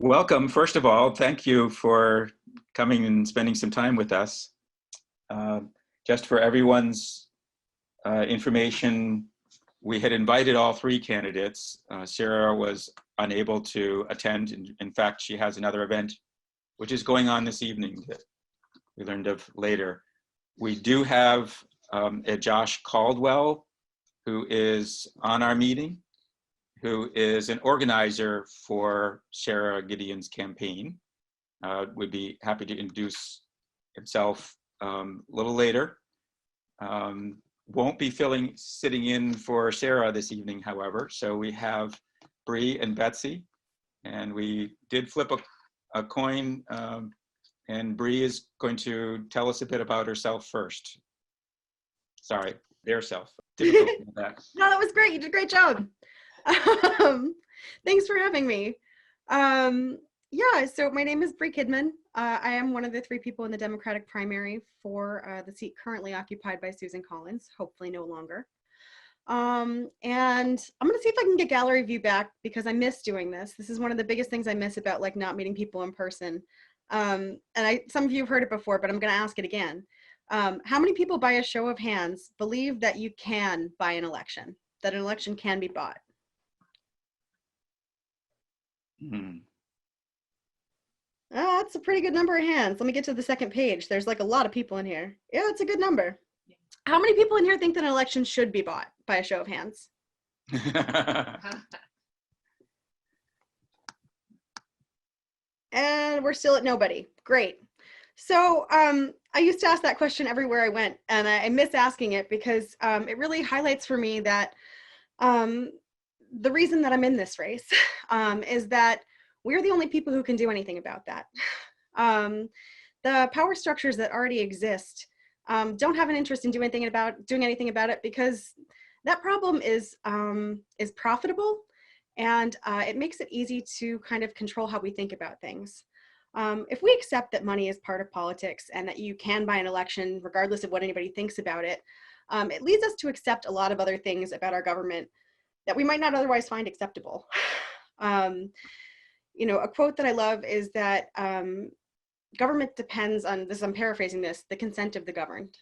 Welcome, first of all. Thank you for coming and spending some time with us. Uh, just for everyone's information, we had invited all three candidates. Sara was unable to attend. In fact, she has another event which is going on this evening that we learned of later. We do have a Josh Caldwell, who is on our meeting, who is an organizer for Sara Gideon's campaign. Would be happy to introduce himself a little later. Won't be sitting in for Sara this evening, however. So we have Bree and Betsy, and we did flip a coin, and Bree is going to tell us a bit about herself first. Sorry, their self. Difficult with that. No, that was great. You did a great job. Thanks for having me. Yeah, so my name is Bree Kidman. I am one of the three people in the Democratic primary for the seat currently occupied by Susan Collins, hopefully no longer. And I'm gonna see if I can get gallery view back because I miss doing this. This is one of the biggest things I miss about like not meeting people in person. And some of you have heard it before, but I'm gonna ask it again. How many people by a show of hands believe that you can buy an election, that an election can be bought? That's a pretty good number of hands. Let me get to the second page. There's like a lot of people in here. Yeah, it's a good number. How many people in here think that an election should be bought by a show of hands? And we're still at nobody. Great. So I used to ask that question everywhere I went, and I miss asking it because it really highlights for me that the reason that I'm in this race is that we're the only people who can do anything about that. The power structures that already exist don't have an interest in doing anything about it because that problem is profitable, and it makes it easy to kind of control how we think about things. If we accept that money is part of politics and that you can buy an election regardless of what anybody thinks about it, it leads us to accept a lot of other things about our government that we might not otherwise find acceptable. You know, a quote that I love is that government depends on, I'm paraphrasing this, the consent of the governed.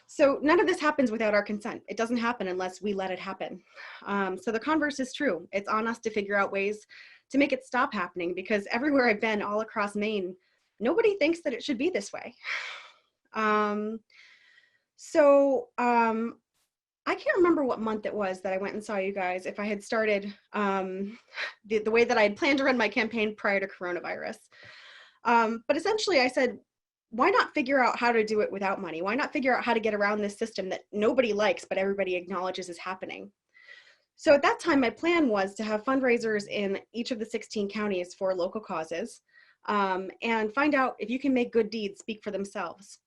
So none of this happens without our consent. It doesn't happen unless we let it happen. So the converse is true. It's on us to figure out ways to make it stop happening, because everywhere I've been all across Maine, nobody thinks that it should be this way. I can't remember what month it was that I went and saw you guys, if I had started the way that I had planned to run my campaign prior to coronavirus. But essentially I said, why not figure out how to do it without money? Why not figure out how to get around this system that nobody likes, but everybody acknowledges is happening? So at that time, my plan was to have fundraisers in each of the 16 counties for local causes, and find out if you can make good deeds speak for themselves.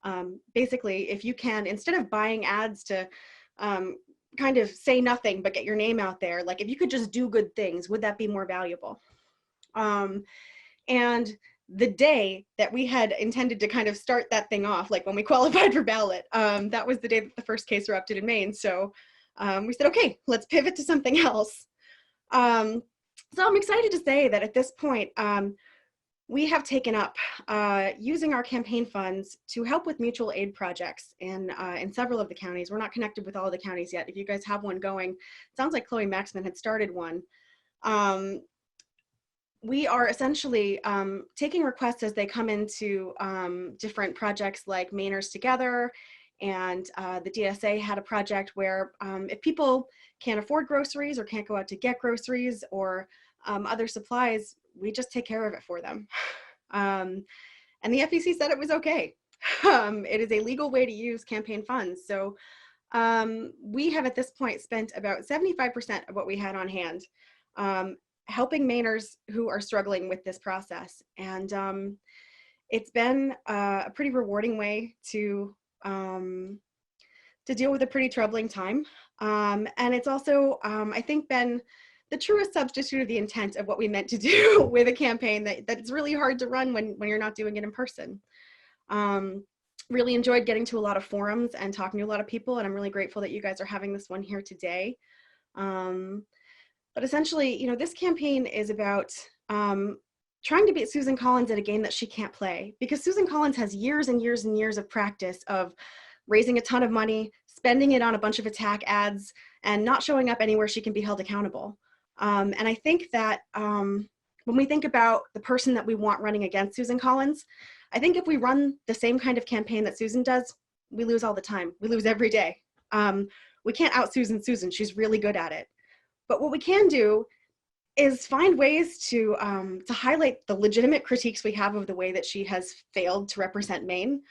Basically, if you can, instead of buying ads to kind of say nothing but get your name out there, like if you could just do good things, would that be more valuable? And the day that we had intended to kind of start that thing off, like when we qualified for ballot, that was the day that the first case erupted in Maine. So we said, okay, let's pivot to something else. So I'm excited to say that at this point, we have taken up using our campaign funds to help with mutual aid projects in several of the counties. We're not connected with all of the counties yet. If you guys have one going, it sounds like Chloe Maxman had started one. We are essentially taking requests as they come into different projects like Mainers Together, and the DSA had a project where if people can't afford groceries or can't go out to get groceries or other supplies, we just take care of it for them. And the FEC said it was okay. It is a legal way to use campaign funds. So we have at this point spent about 75% of what we had on hand helping Mainers who are struggling with this process. And it's been a pretty rewarding way to deal with a pretty troubling time. And it's also, I think, been the truest substitute of the intent of what we meant to do with a campaign that's really hard to run when you're not doing it in person. Really enjoyed getting to a lot of forums and talking to a lot of people, and I'm really grateful that you guys are having this one here today. But essentially, you know, this campaign is about trying to beat Susan Collins at a game that she can't play, because Susan Collins has years and years and years of practice of raising a ton of money, spending it on a bunch of attack ads, and not showing up anywhere she can be held accountable. And I think that when we think about the person that we want running against Susan Collins, I think if we run the same kind of campaign that Susan does, we lose all the time. We lose every day. We can't out Susan. She's really good at it. But what we can do is find ways to highlight the legitimate critiques we have of the way that she has failed to represent Maine,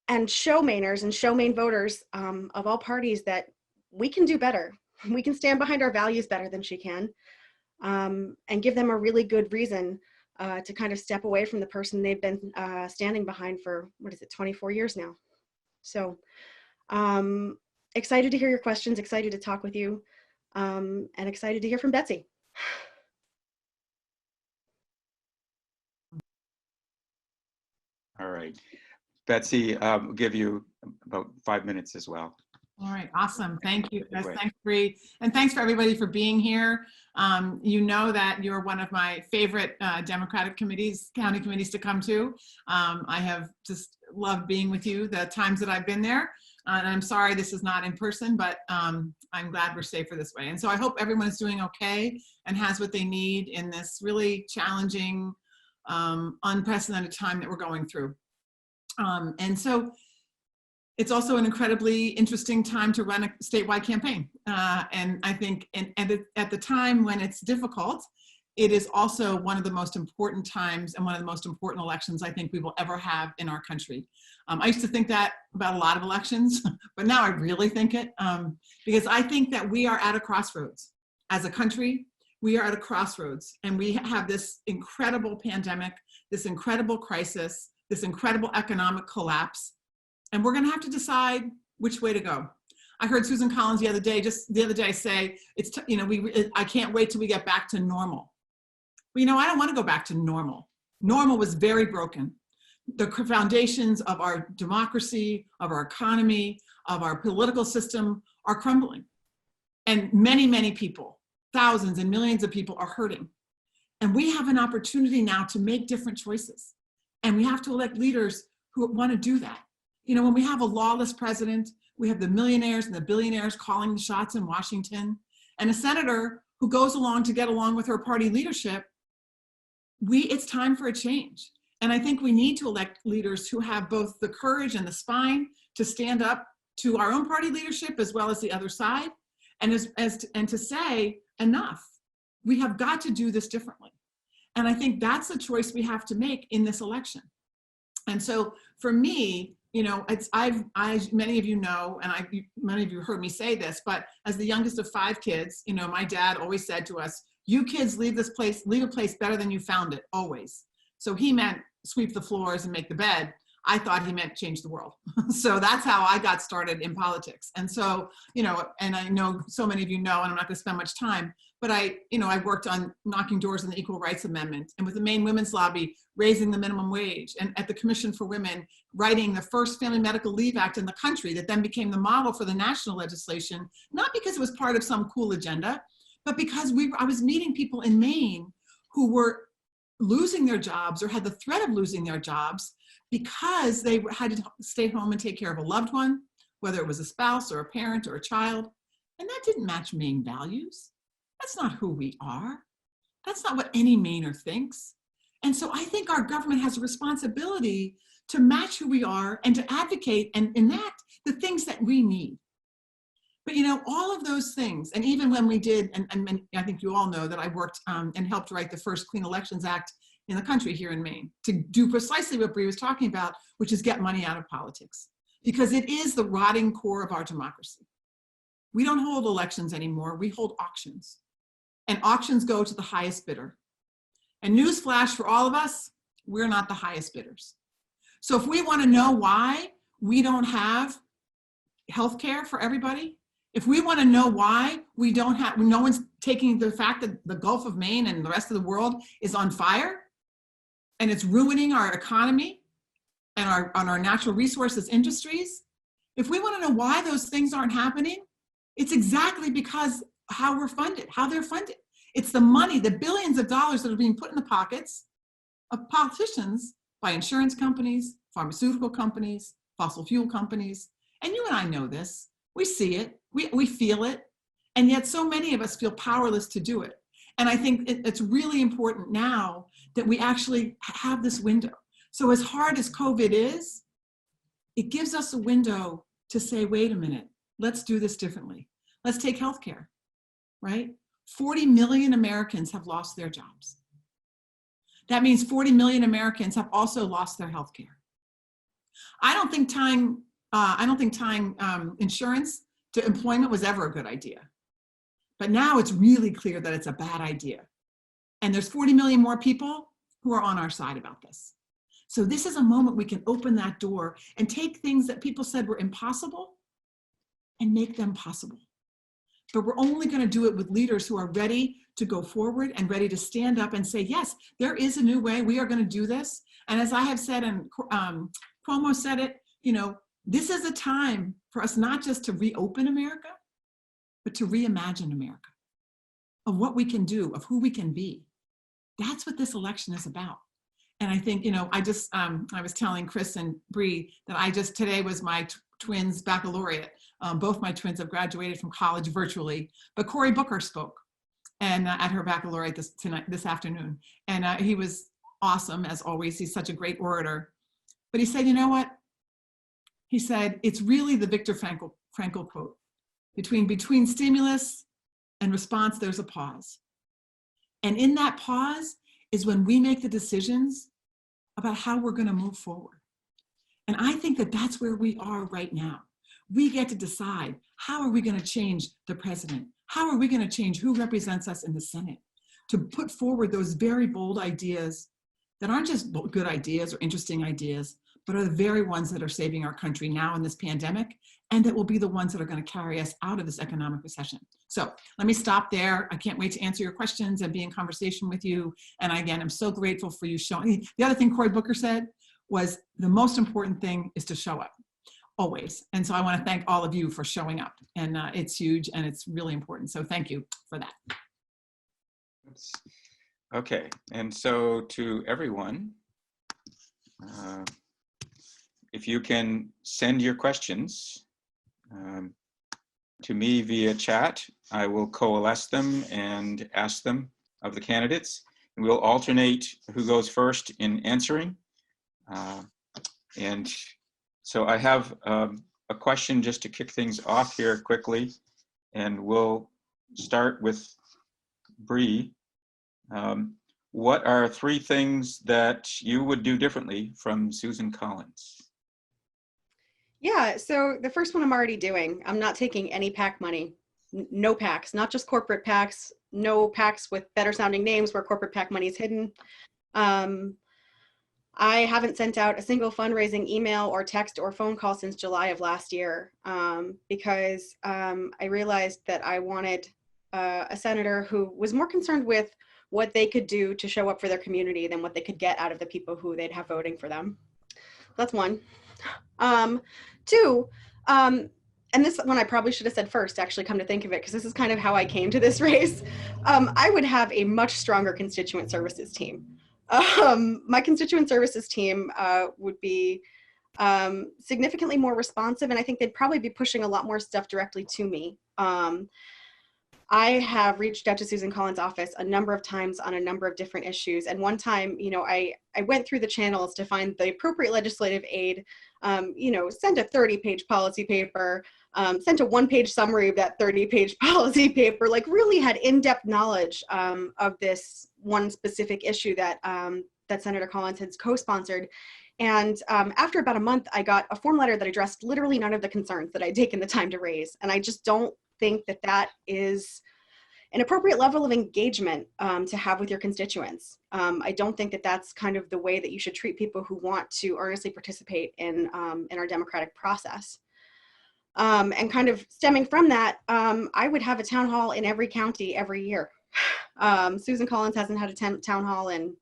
and show Mainers and show Maine voters of all parties that we can do better. We can stand behind our values better than she can, and give them a really good reason to kind of step away from the person they've been standing behind for, 24 years now. So excited to hear your questions, excited to talk with you, and excited to hear from Betsy. All right. Betsy, we'll give you about 5 minutes as well. All right, awesome. Thank you. Yes, thanks, Bree. And thanks for everybody for being here. You know that you're one of my favorite Democratic committees, county committees to come to. I have just loved being with you the times that I've been there. And I'm sorry this is not in person, but I'm glad we're safer this way. And so I hope everyone is doing okay and has what they need in this really challenging, unprecedented time that we're going through. And so it's also an incredibly interesting time to run a statewide campaign. And I think at the time when it's difficult, it is also one of the most important times and one of the most important elections I think we will ever have in our country. I used to think that about a lot of elections, but now I really think it, because I think that we are at a crossroads. As a country, we are at a crossroads, and we have this incredible pandemic, this incredible crisis, this incredible economic collapse, and we're gonna have to decide which way to go. I heard Susan Collins just the other day say, I can't wait till we get back to normal. Well, I don't wanna go back to normal. Normal was very broken. The foundations of our democracy, of our economy, of our political system are crumbling. And many, many people, thousands and millions of people are hurting. And we have an opportunity now to make different choices. And we have to elect leaders who wanna do that. When we have a lawless president, we have the millionaires and the billionaires calling the shots in Washington, and a senator who goes along to get along with her party leadership, it's time for a change. And I think we need to elect leaders who have both the courage and the spine to stand up to our own party leadership as well as the other side, and to say, enough. We have got to do this differently. And I think that's a choice we have to make in this election. And so for me, many of you know, and many of you heard me say this, but as the youngest of 5 kids, my dad always said to us, you kids leave a place better than you found it, always. So he meant sweep the floors and make the bed. I thought he meant change the world. So that's how I got started in politics. And so, and I know so many of you know, and I'm not gonna spend much time, but I worked on knocking doors on the Equal Rights Amendment, and with the Maine Women's Lobby, raising the minimum wage, and at the Commission for Women, writing the first Family Medical Leave Act in the country that then became the model for the national legislation, not because it was part of some cool agenda, but because I was meeting people in Maine who were losing their jobs or had the threat of losing their jobs because they had to stay home and take care of a loved one, whether it was a spouse or a parent or a child. And that didn't match Maine values. That's not who we are. That's not what any Mainer thinks. And so I think our government has a responsibility to match who we are and to advocate and enact the things that we need. But all of those things, and even when we did, and I think you all know that I worked and helped write the first Clean Elections Act in the country here in Maine, to do precisely what Bree was talking about, which is get money out of politics. Because it is the rotting core of our democracy. We don't hold elections anymore, we hold auctions. And auctions go to the highest bidder. And newsflash for all of us, we're not the highest bidders. So if we want to know why we don't have healthcare for everybody, if we want to know why no one's taking the fact that the Gulf of Maine and the rest of the world is on fire and it's ruining our economy and our natural resources industries, if we want to know why those things aren't happening, it's exactly because how they're funded. It's the money, the billions of dollars that are being put in the pockets of politicians by insurance companies, pharmaceutical companies, fossil fuel companies. And you and I know this. We see it, we feel it, and yet so many of us feel powerless to do it. And I think it's really important now that we actually have this window. So as hard as COVID is, it gives us a window to say, wait a minute, let's do this differently. Let's take healthcare, right? 40 million Americans have lost their jobs. That means 40 million Americans have also lost their healthcare. I don't think tying insurance to employment was ever a good idea. But now it's really clear that it's a bad idea. And there's 40 million more people who are on our side about this. So this is a moment we can open that door and take things that people said were impossible and make them possible. But we're only going to do it with leaders who are ready to go forward and ready to stand up and say, yes, there is a new way. We are going to do this. And as I have said, and Cuomo said it, you know, this is a time for us not just to reopen America, but to reimagine America, of what we can do, of who we can be. That's what this election is about. And I think, you know, I was telling Chris and Bree that today was my twins' baccalaureate. Both my twins have graduated from college virtually, but Cory Booker spoke and at her baccalaureate this afternoon. And he was awesome, as always. He's such a great orator. But he said, you know what? He said, it's really the Viktor Frankl quote. Between stimulus and response, there's a pause. And in that pause is when we make the decisions about how we're going to move forward. And I think that that's where we are right now. We get to decide, how are we going to change the president? How are we going to change who represents us in the Senate? To put forward those very bold ideas that aren't just good ideas or interesting ideas, but are the very ones that are saving our country now in this pandemic, and that will be the ones that are going to carry us out of this economic recession. So let me stop there. I can't wait to answer your questions and be in conversation with you. And again, I'm so grateful for you showing. The other thing Cory Booker said was the most important thing is to show up, always. And so I want to thank all of you for showing up. And it's huge and it's really important. So thank you for that. Okay, and so to everyone, if you can send your questions to me via chat, I will coalesce them and ask them of the candidates. And we'll alternate who goes first in answering. And so I have a question just to kick things off here quickly, and we'll start with Bree. What are 3 things that you would do differently from Susan Collins? Yeah, so the first one I'm already doing. I'm not taking any PAC money. No PACs, not just corporate PACs, no PACs with better sounding names where corporate PAC money is hidden. I haven't sent out a single fundraising email or text or phone call since July of last year because I realized that I wanted a senator who was more concerned with what they could do to show up for their community than what they could get out of the people who they'd have voting for them. That's one. 2, and this one I probably should have said first, actually, come to think of it, because this is kind of how I came to this race. I would have a much stronger constituent services team. My constituent services team would be significantly more responsive, and I think they'd probably be pushing a lot more stuff directly to me. I have reached out to Susan Collins' office a number of times on a number of different issues. And one time, you know, I went through the channels to find the appropriate legislative aid, you know, sent a 30-page policy paper, sent a 1-page summary of that 30-page policy paper, like really had in-depth knowledge of this one specific issue that, that Senator Collins had co-sponsored. And after about a month, I got a form letter that addressed literally none of the concerns that I'd taken the time to raise. And I just don't think that that is an appropriate level of engagement to have with your constituents. I don't think that that's kind of the way that you should treat people who want to earnestly participate in our democratic process. And kind of stemming from that, I would have a town hall in every county every year. Susan Collins hasn't had a town hall in,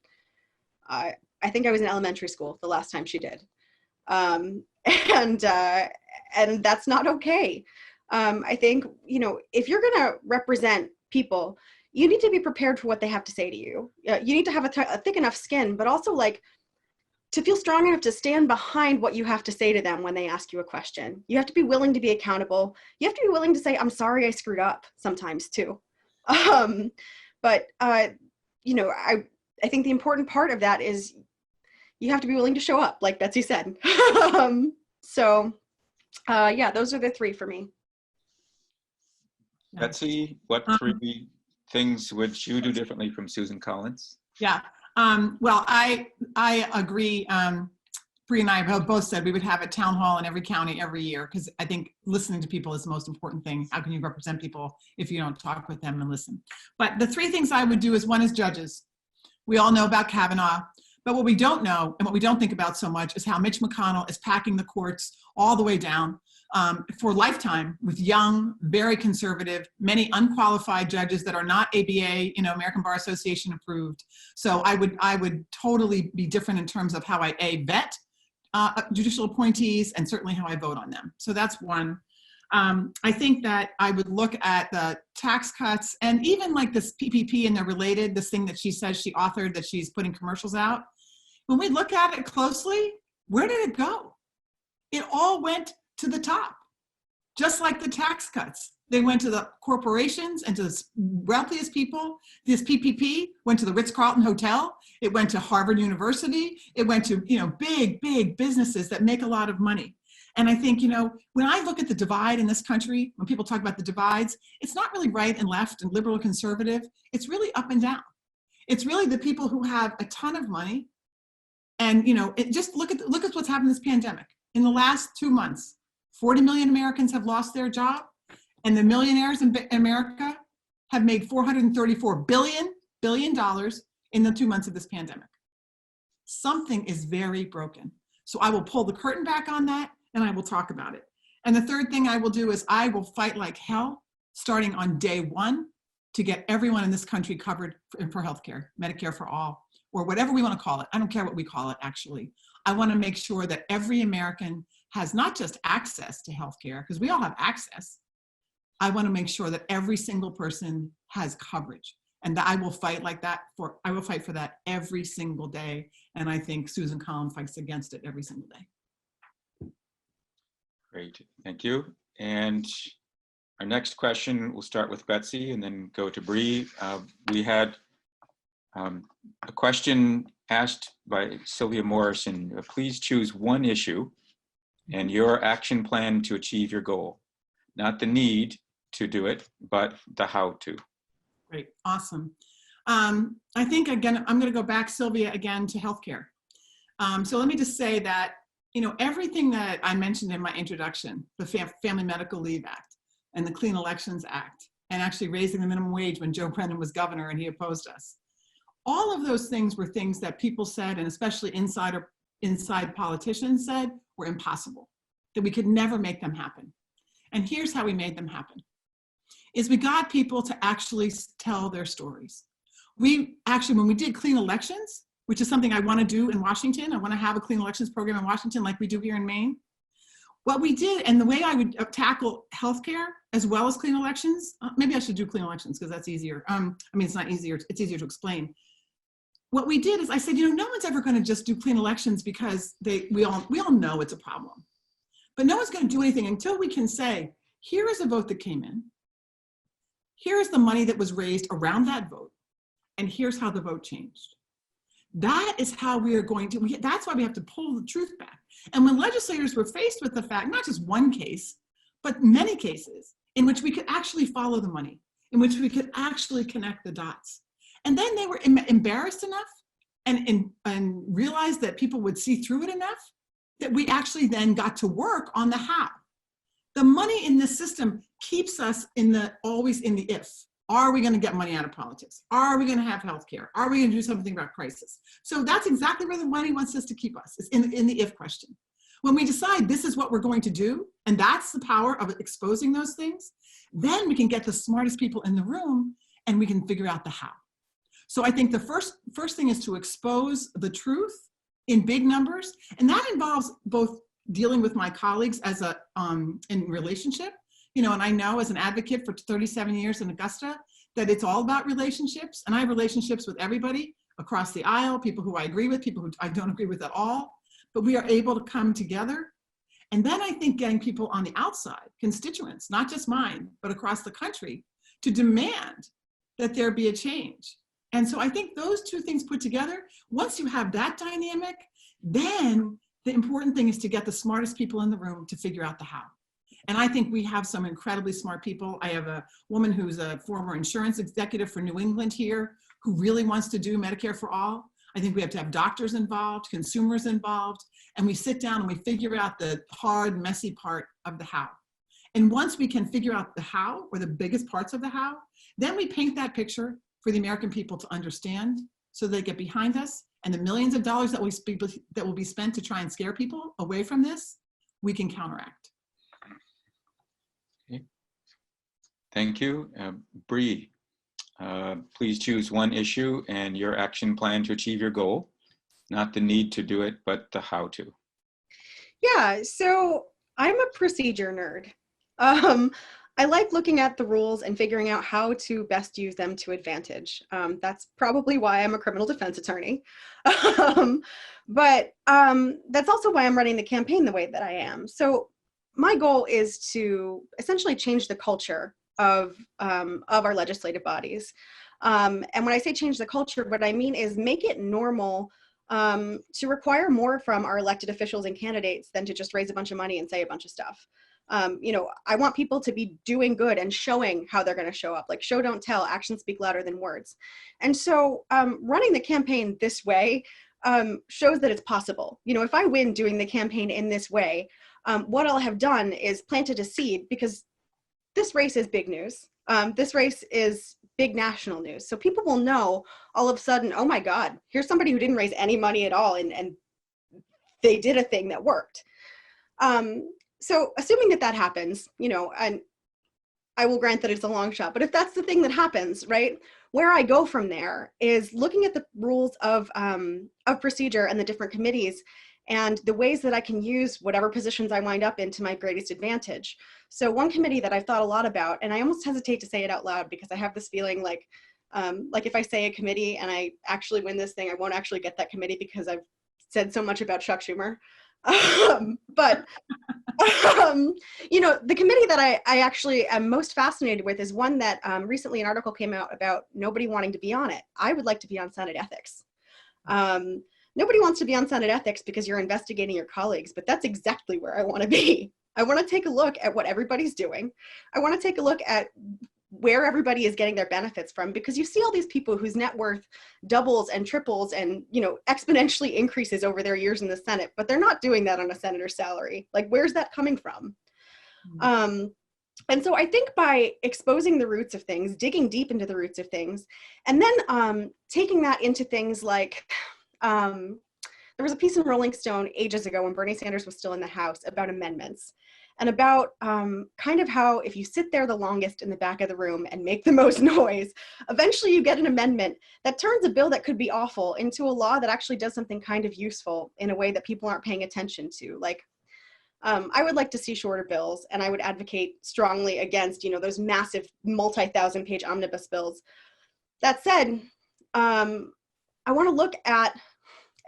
I think I was in elementary school the last time she did. And that's not okay. I think, you know, if you're going to represent people, you need to be prepared for what they have to say to you. You need to have a thick enough skin, but also like to feel strong enough to stand behind what you have to say to them when they ask you a question. You have to be willing to be accountable. You have to be willing to say, I'm sorry I screwed up sometimes too. But you know, I think the important part of that is you have to be willing to show up, like Betsy said. Yeah, those are the three for me. Betsy, what three things would you do differently from Susan Collins? Yeah, well, I agree. Bree and I have both said we would have a town hall in every county every year, because I think listening to people is the most important thing. How can you represent people if you don't talk with them and listen? But the three things I would do is, one is judges. We all know about Kavanaugh, but what we don't know and what we don't think about so much is how Mitch McConnell is packing the courts all the way down for lifetime with young, very conservative, many unqualified judges that are not ABA, you know, American Bar Association approved. So I would totally be different in terms of how I vet judicial appointees, and certainly how I vote on them. So that's one. I think that I would look at the tax cuts, and even like this PPP and the related, this thing that she says she authored that she's putting commercials out. When we look at it closely, where did it go? It all went to the top, just like the tax cuts. They went to the corporations and to the wealthiest people. This PPP went to the Ritz-Carlton Hotel. It went to Harvard University. It went to, you know, big, big businesses that make a lot of money. And I think, you know, when I look at the divide in this country, when people talk about the divides, it's not really right and left and liberal and conservative. It's really up and down. It's really the people who have a ton of money. And, you know, just look at what's happened in this pandemic. In the last 2 months, 40 million Americans have lost their job. And the millionaires in America have made $434 billion in the 2 months of this pandemic. Something is very broken. So I will pull the curtain back on that, and I will talk about it. And the third thing I will do is I will fight like hell, starting on day one, to get everyone in this country covered for healthcare, Medicare for all, or whatever we want to call it. I don't care what we call it, actually. I want to make sure that every American has not just access to healthcare, because we all have access. I want to make sure that every single person has coverage, and that I will fight like that I will fight for that every single day. And I think Susan Collins fights against it every single day. Great, thank you. And our next question, we'll start with Betsy and then go to Bree. We had a question asked by Sylvia Morrison. Please choose one issue and your action plan to achieve your goal. Not the need to do it, but the how to. Great, awesome. I think, again, I'm going to go back, Sylvia, again to healthcare. So let me just say that, you know, everything that I mentioned in my introduction, the Family Medical Leave Act and the Clean Elections Act, and actually raising the minimum wage when Joe Brennan was governor and he opposed us. All of those things were things that people said, and especially inside politicians said, were impossible, that we could never make them happen. And here's how we made them happen. Is we got people to actually tell their stories. We actually, when we did clean elections, which is something I want to do in Washington, I want to have a clean elections program in Washington like we do here in Maine. What we did, and the way I would tackle healthcare as well as clean elections, maybe I should do clean elections because that's easier. I mean, it's not easier, it's easier to explain. What we did is I said, you know, no one's ever going to just do clean elections because we all know it's a problem. But no one's going to do anything until we can say, here is a vote that came in. Here's the money that was raised around that vote, and here's how the vote changed. That is how we are going to, that's why we have to pull the truth back. And when legislators were faced with the fact, not just one case, but many cases in which we could actually follow the money, in which we could actually connect the dots. And then they were embarrassed enough and realized that people would see through it enough that we actually then got to work on the how. The money in this system keeps us always in the if. Are we going to get money out of politics? Are we going to have healthcare? Are we going to do something about crisis? So that's exactly where the money wants us to keep us, is in the if question. When we decide this is what we're going to do, and that's the power of exposing those things, then we can get the smartest people in the room and we can figure out the how. So I think the first thing is to expose the truth in big numbers, and that involves both dealing with my colleagues as in relationship, you know, and I know as an advocate for 37 years in Augusta that it's all about relationships. And I have relationships with everybody across the aisle, people who I agree with, people who I don't agree with at all, but we are able to come together. And then I think getting people on the outside, constituents, not just mine, but across the country, to demand that there be a change. And so I think those two things put together, once you have that dynamic, then the important thing is to get the smartest people in the room to figure out the how. And I think we have some incredibly smart people. I have a woman who's a former insurance executive for New England here who really wants to do Medicare for all. I think we have to have doctors involved, consumers involved, and we sit down and we figure out the hard, messy part of the how. And once we can figure out the how, or the biggest parts of the how, then we paint that picture for the American people to understand so they get behind us, and the millions of dollars that will be spent to try and scare people away from this, we can counteract. Okay. Thank you. Bree, please choose one issue and your action plan to achieve your goal. Not the need to do it, but the how to. Yeah, so I'm a procedure nerd. I like looking at the rules and figuring out how to best use them to advantage. That's probably why I'm a criminal defense attorney. But that's also why I'm running the campaign the way that I am. So my goal is to essentially change the culture of our legislative bodies. And when I say change the culture, what I mean is make it normal to require more from our elected officials and candidates than to just raise a bunch of money and say a bunch of stuff. You know, I want people to be doing good and showing how they're going to show up. Like, show, don't tell, actions speak louder than words. And so running the campaign this way shows that it's possible. You know, if I win doing the campaign in this way, what I'll have done is planted a seed, because this race is big news. This race is big national news. So people will know all of a sudden, oh my God, here's somebody who didn't raise any money at all, and they did a thing that worked. So assuming that that happens, you know, and I will grant that it's a long shot, but if that's the thing that happens, right, where I go from there is looking at the rules of procedure and the different committees and the ways that I can use whatever positions I wind up in to my greatest advantage. So one committee that I've thought a lot about, and I almost hesitate to say it out loud because I have this feeling like if I say a committee and I actually win this thing, I won't actually get that committee because I've said so much about Chuck Schumer. But you know, the committee that I actually am most fascinated with is one that recently an article came out about nobody wanting to be on it. I would like to be on Senate Ethics. Nobody wants to be on Senate Ethics because you're investigating your colleagues, but that's exactly where I want to be. I want to take a look at what everybody's doing. I want to take a look at where everybody is getting their benefits from, because you see all these people whose net worth doubles and triples and, you know, exponentially increases over their years in the Senate, but they're not doing that on a senator's salary. Like, where's that coming from? Mm-hmm. And so I think by exposing the roots of things, digging deep into the roots of things, and then taking that into things like, there was a piece in Rolling Stone ages ago when Bernie Sanders was still in the House about amendments, and about kind of how if you sit there the longest in the back of the room and make the most noise, eventually you get an amendment that turns a bill that could be awful into a law that actually does something kind of useful in a way that people aren't paying attention to. Like, I would like to see shorter bills, and I would advocate strongly against, you know, those massive multi-thousand-page omnibus bills. That said, I want to look at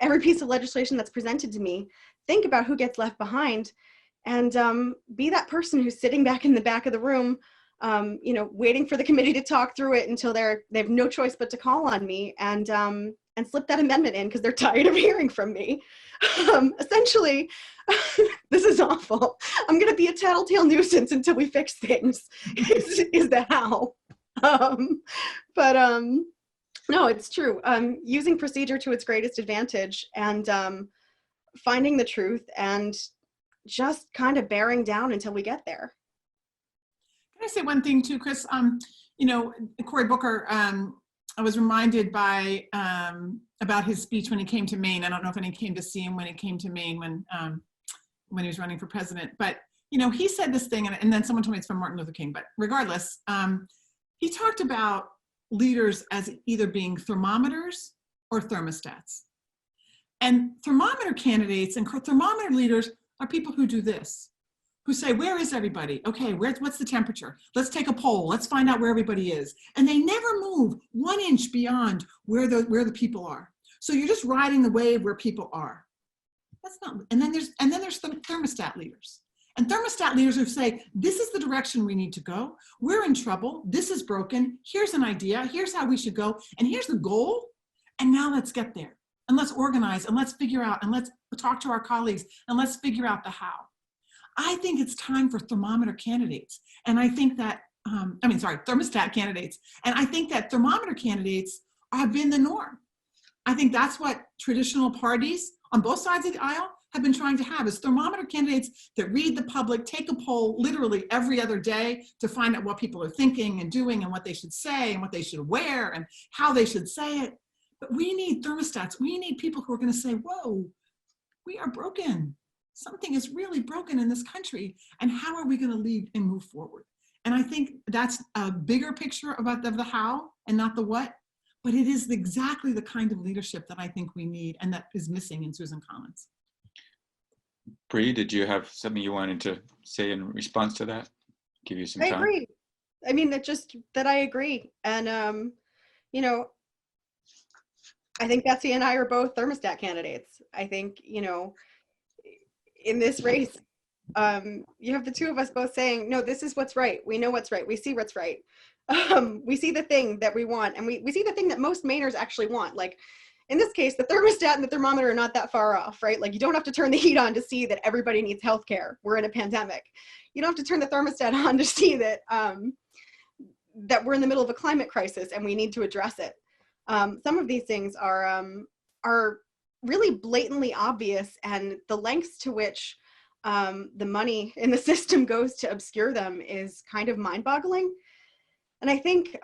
every piece of legislation that's presented to me, think about who gets left behind, and be that person who's sitting back in the back of the room, you know, waiting for the committee to talk through it until they have no choice but to call on me, and slip that amendment in because they're tired of hearing from me. Essentially, this is awful. I'm going to be a tattletale nuisance until we fix things, is the how. No, it's true. Using procedure to its greatest advantage, and finding the truth, and just kind of bearing down until we get there. Can I say one thing too, Chris? You know, Cory Booker, I was reminded by about his speech when he came to Maine. I don't know if any came to see him when he came to Maine when he was running for president. But you know, he said this thing, and then someone told me it's from Martin Luther King. But regardless, he talked about leaders as either being thermometers or thermostats. And thermometer candidates and thermometer leaders are people who do this, who say, where is everybody? Okay, what's the temperature? Let's take a poll. Let's find out where everybody is. And they never move 1 inch beyond where the people are. So you're just riding the wave where people are. That's not, and then there's the thermostat leaders. And thermostat leaders who say, this is the direction we need to go. We're in trouble. This is broken. Here's an idea. Here's how we should go. And here's the goal. And now let's get there. And let's organize, and let's figure out, and let's talk to our colleagues, and let's figure out the how. I think it's time for thermometer candidates. And I think that, thermostat candidates. And I think that thermometer candidates have been the norm. I think that's what traditional parties on both sides of the aisle have been trying to have, is thermometer candidates that read the public, take a poll literally every other day to find out what people are thinking and doing and what they should say and what they should wear and how they should say it. But we need thermostats. We need people who are going to say, whoa, we are broken. Something is really broken in this country, and how are we going to lead and move forward? And I think that's a bigger picture of the how and not the what, but it is exactly the kind of leadership that I think we need and that is missing in Susan Collins. Bree, did you have something you wanted to say in response to that? Give you some time. I agree. I mean, that I agree. And, I think Betsy and I are both thermostat candidates. I think, in this race, you have the two of us both saying, no, this is what's right. We know what's right. We see what's right. We see the thing that we want, and we see the thing that most Mainers actually want. Like in this case, the thermostat and the thermometer are not that far off, right? Like you don't have to turn the heat on to see that everybody needs healthcare. We're in a pandemic. You don't have to turn the thermostat on to see that that we're in the middle of a climate crisis and we need to address it. Some of these things are really blatantly obvious, and the lengths to which the money in the system goes to obscure them is kind of mind-boggling. And I think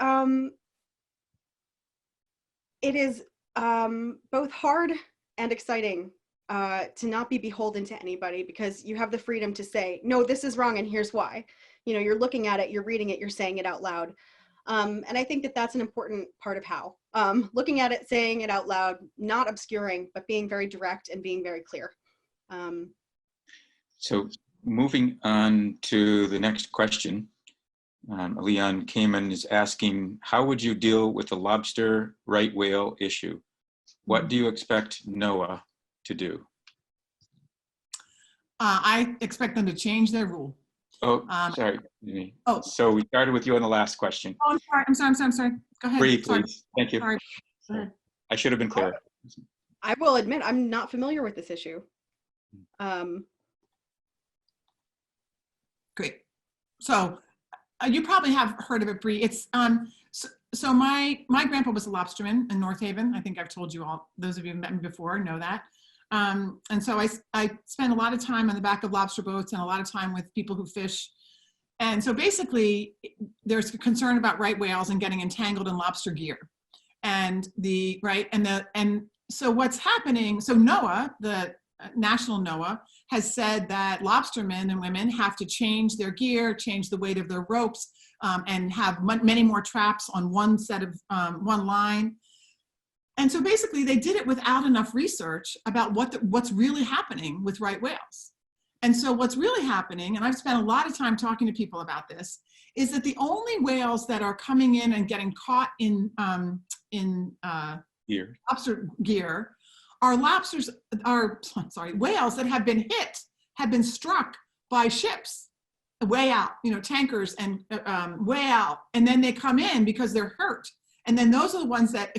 it is both hard and exciting to not be beholden to anybody, because you have the freedom to say, no, this is wrong and here's why. You're looking at it, you're reading it, you're saying it out loud. And I think that that's an important part of how. Looking at it, saying it out loud, not obscuring, but being very direct and being very clear. So moving on to the next question, Leon Kamen is asking, how would you deal with the lobster right whale issue? What do you expect NOAA to do? I expect them to change their rule. Oh, sorry. Oh. So we started with you on the last question. Oh, I'm sorry. Go ahead. Bree, Sorry. please. Thank you. Sorry. Go ahead. I should have been clear. I will admit I'm not familiar with this issue. Great. So you probably have heard of it, Bree. It's so my grandpa was a lobsterman in North Haven. I think I've told you all, those of you who've met me before know that. And so I spend a lot of time on the back of lobster boats and a lot of time with people who fish. And so basically there's a concern about right whales and getting entangled in lobster gear. And so what's happening, so NOAA, the national NOAA, has said that lobstermen and women have to change their gear, change the weight of their ropes, and have many more traps on one set of one line. And so basically they did it without enough research about what's really happening with right whales. And so what's really happening, and I've spent a lot of time talking to people about this, is that the only whales that are coming in and getting caught in lobster gear are whales that have been struck by ships way out, tankers and way out. And then they come in because they're hurt. And then those are the ones that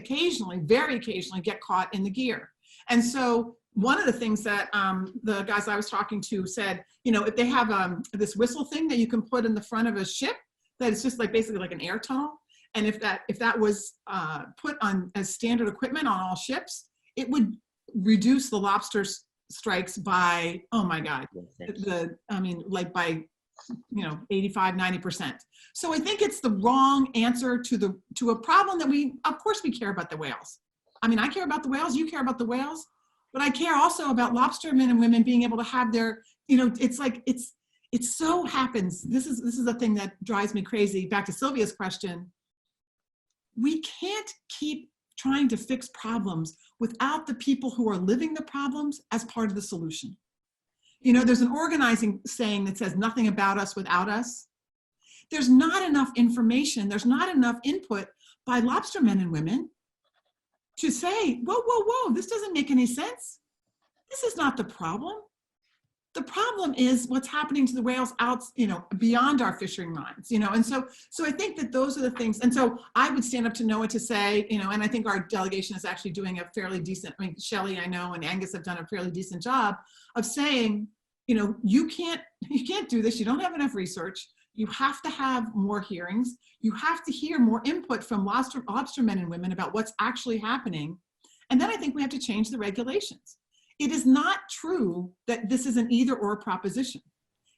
very occasionally get caught in the gear. And so one of the things that the guys I was talking to said, if they have this whistle thing that you can put in the front of a ship, that it's just basically like an air tunnel. And if that was put on as standard equipment on all ships, it would reduce the lobster strikes by, oh my God, by 85, 90%. So I think it's the wrong answer to a problem that of course we care about the whales. I care about the whales, you care about the whales, but I care also about lobstermen and women being able to have their, it so happens. This is the thing that drives me crazy. Back to Sylvia's question. We can't keep trying to fix problems without the people who are living the problems as part of the solution. You know, there's an organizing saying that says nothing about us without us. There's not enough information. There's not enough input by lobstermen and women to say, whoa, whoa, whoa, this doesn't make any sense. This is not the problem. The problem is what's happening to the whales out, you know, beyond our fishing lines, you know, and so I think that those are the things. And so I would stand up to NOAA to say, you know, and I think our delegation is actually doing a fairly decent, I mean, Shelley, I know, and Angus have done a fairly decent job of saying, you know, you can't do this. You don't have enough research. You have to have more hearings. You have to hear more input from lobstermen and women about what's actually happening. And then I think we have to change the regulations. It is not true that this is an either or proposition.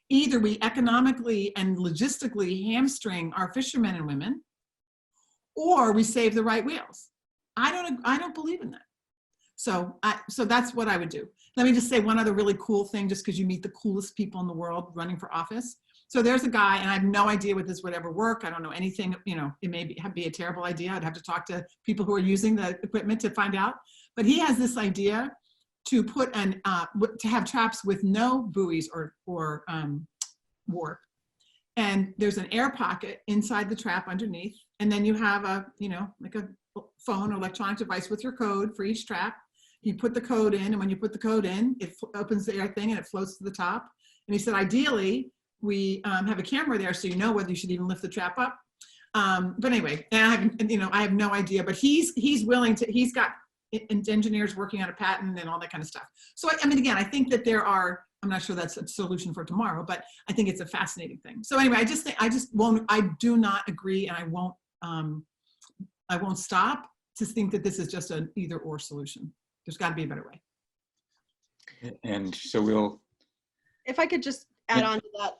Either we economically and logistically hamstring our fishermen and women, or we save the right whales. I don't believe in that. So that's what I would do. Let me just say one other really cool thing, just because you meet the coolest people in the world running for office. So there's a guy, and I have no idea what this would ever work. I don't know anything, you know, it may be a terrible idea. I'd have to talk to people who are using the equipment to find out. But he has this idea to put to have traps with no buoys or warp. And there's an air pocket inside the trap underneath. And then you have a, you know, like a phone or electronic device with your code for each trap. You put the code in, and when you put the code in, it opens the air thing and it floats to the top. And he said, ideally, we have a camera there so you know whether you should even lift the trap up. But anyway, and I have no idea, but he's willing to, he's got engineers working on a patent and all that kind of stuff. So I mean, again, I think that there are, I'm not sure that's a solution for tomorrow, but I think it's a fascinating thing. So anyway, I do not agree, and I won't stop to think that this is just an either or solution. There's got to be a better way. And so we'll. If I could just add on to that.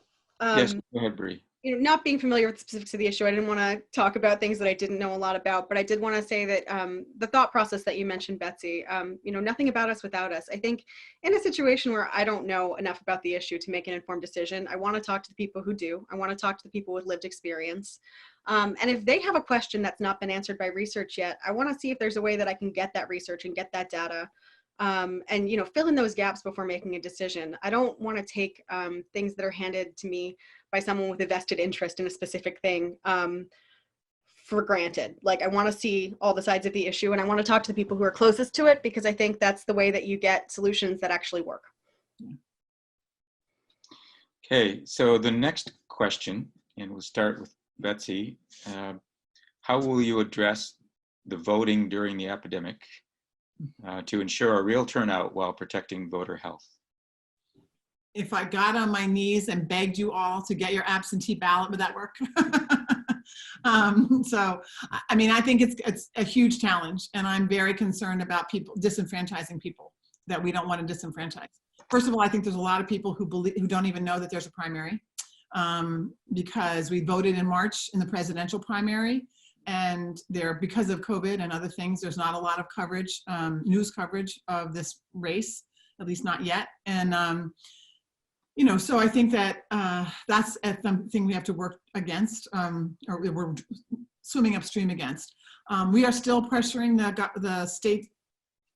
Yes, go ahead, Bree. You know, not being familiar with the specifics of the issue, I didn't want to talk about things that I didn't know a lot about, but I did want to say that the thought process that you mentioned, Betsy, you know, nothing about us without us. I think in a situation where I don't know enough about the issue to make an informed decision, I want to talk to the people who do. I want to talk to the people with lived experience. And if they have a question that's not been answered by research yet, I want to see if there's a way that I can get that research and get that data. And, you know, fill in those gaps before making a decision. I don't want to take things that are handed to me by someone with a vested interest in a specific thing for granted. Like, I want to see all the sides of the issue, and I want to talk to the people who are closest to it, because I think that's the way that you get solutions that actually work. Okay, so the next question, and we'll start with Betsy. How will you address the voting during the epidemic to ensure a real turnout while protecting voter health? If I got on my knees and begged you all to get your absentee ballot, would that work? So, I mean, I think it's a huge challenge, and I'm very concerned about people disenfranchising people that we don't want to disenfranchise. First of all, I think there's a lot of people who don't even know that there's a primary, because we voted in March in the presidential primary, and because of COVID and other things, there's not a lot of coverage, news coverage of this race, at least not yet. And you know, so I think that that's something we have to work against, or we're swimming upstream against. We are still pressuring the state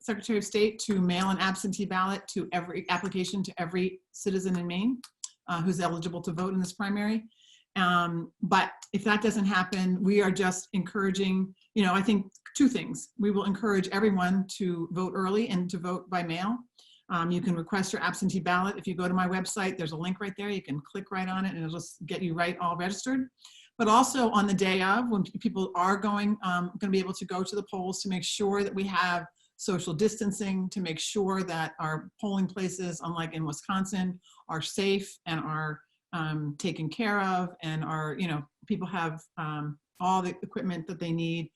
Secretary of State to mail an absentee ballot to every application to every citizen in Maine who's eligible to vote in this primary. But if that doesn't happen, we are just encouraging, you know, I think two things. We will encourage everyone to vote early and to vote by mail. You can request your absentee ballot. If you go to my website, there's a link right there. You can click right on it and it'll just get you all registered. But also on the day of, when people are going to be able to go to the polls, to make sure that we have social distancing, to make sure that our polling places, unlike in Wisconsin, are safe and are taken care of, and are, you know, people have all the equipment that they need.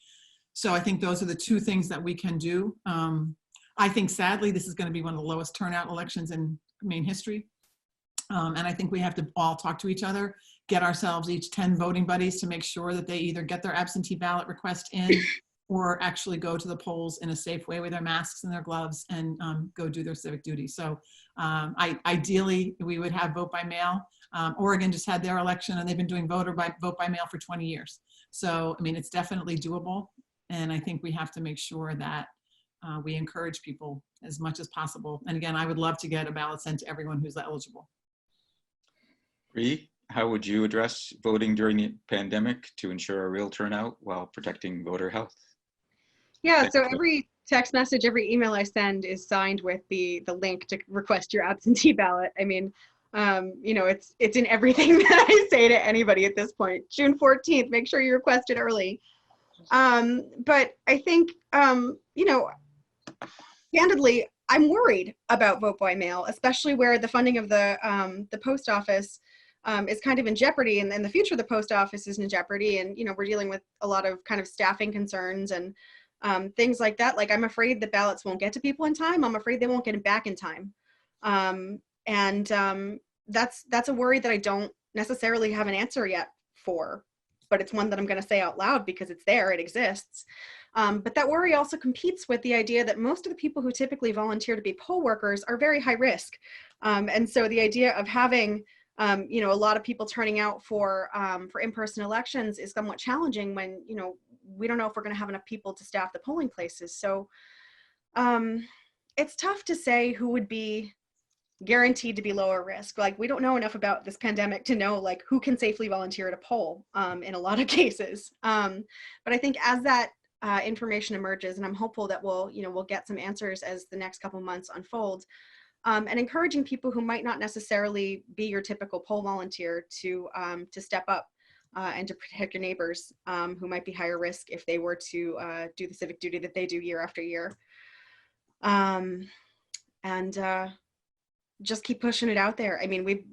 So I think those are the two things that we can do. I think sadly, this is going to be one of the lowest turnout elections in Maine history. And I think we have to all talk to each other, get ourselves each 10 voting buddies to make sure that they either get their absentee ballot request in or actually go to the polls in a safe way with their masks and their gloves and go do their civic duty. So ideally, we would have vote by mail. Oregon just had their election and they've been doing vote by mail for 20 years. So, I mean, it's definitely doable. And I think we have to make sure that we encourage people as much as possible. And again, I would love to get a ballot sent to everyone who's eligible. Bree, how would you address voting during the pandemic to ensure a real turnout while protecting voter health? Yeah, so every text message, every email I send is signed with the link to request your absentee ballot. I mean, you know, it's in everything that I say to anybody at this point. June 14th, make sure you request it early. But I think, you know, candidly, I'm worried about vote by mail, especially where the funding of the post office is kind of in jeopardy, and the future of the post office is in jeopardy. And, you know, we're dealing with a lot of kind of staffing concerns and things like that. Like, I'm afraid the ballots won't get to people in time. I'm afraid they won't get it back in time. That's a worry that I don't necessarily have an answer yet for, but it's one that I'm going to say out loud because it's there, it exists. But that worry also competes with the idea that most of the people who typically volunteer to be poll workers are very high risk. And so the idea of having you know, a lot of people turning out for in-person elections is somewhat challenging when, you know, we don't know if we're going to have enough people to staff the polling places. So it's tough to say who would be guaranteed to be lower risk. Like, we don't know enough about this pandemic to know like who can safely volunteer at a poll in a lot of cases. But I think as that information emerges, and I'm hopeful that we'll get some answers as the next couple months unfold, and encouraging people who might not necessarily be your typical poll volunteer to step up and to protect your neighbors who might be higher risk if they were to do the civic duty that they do year after year. Just keep pushing it out there. I mean, we've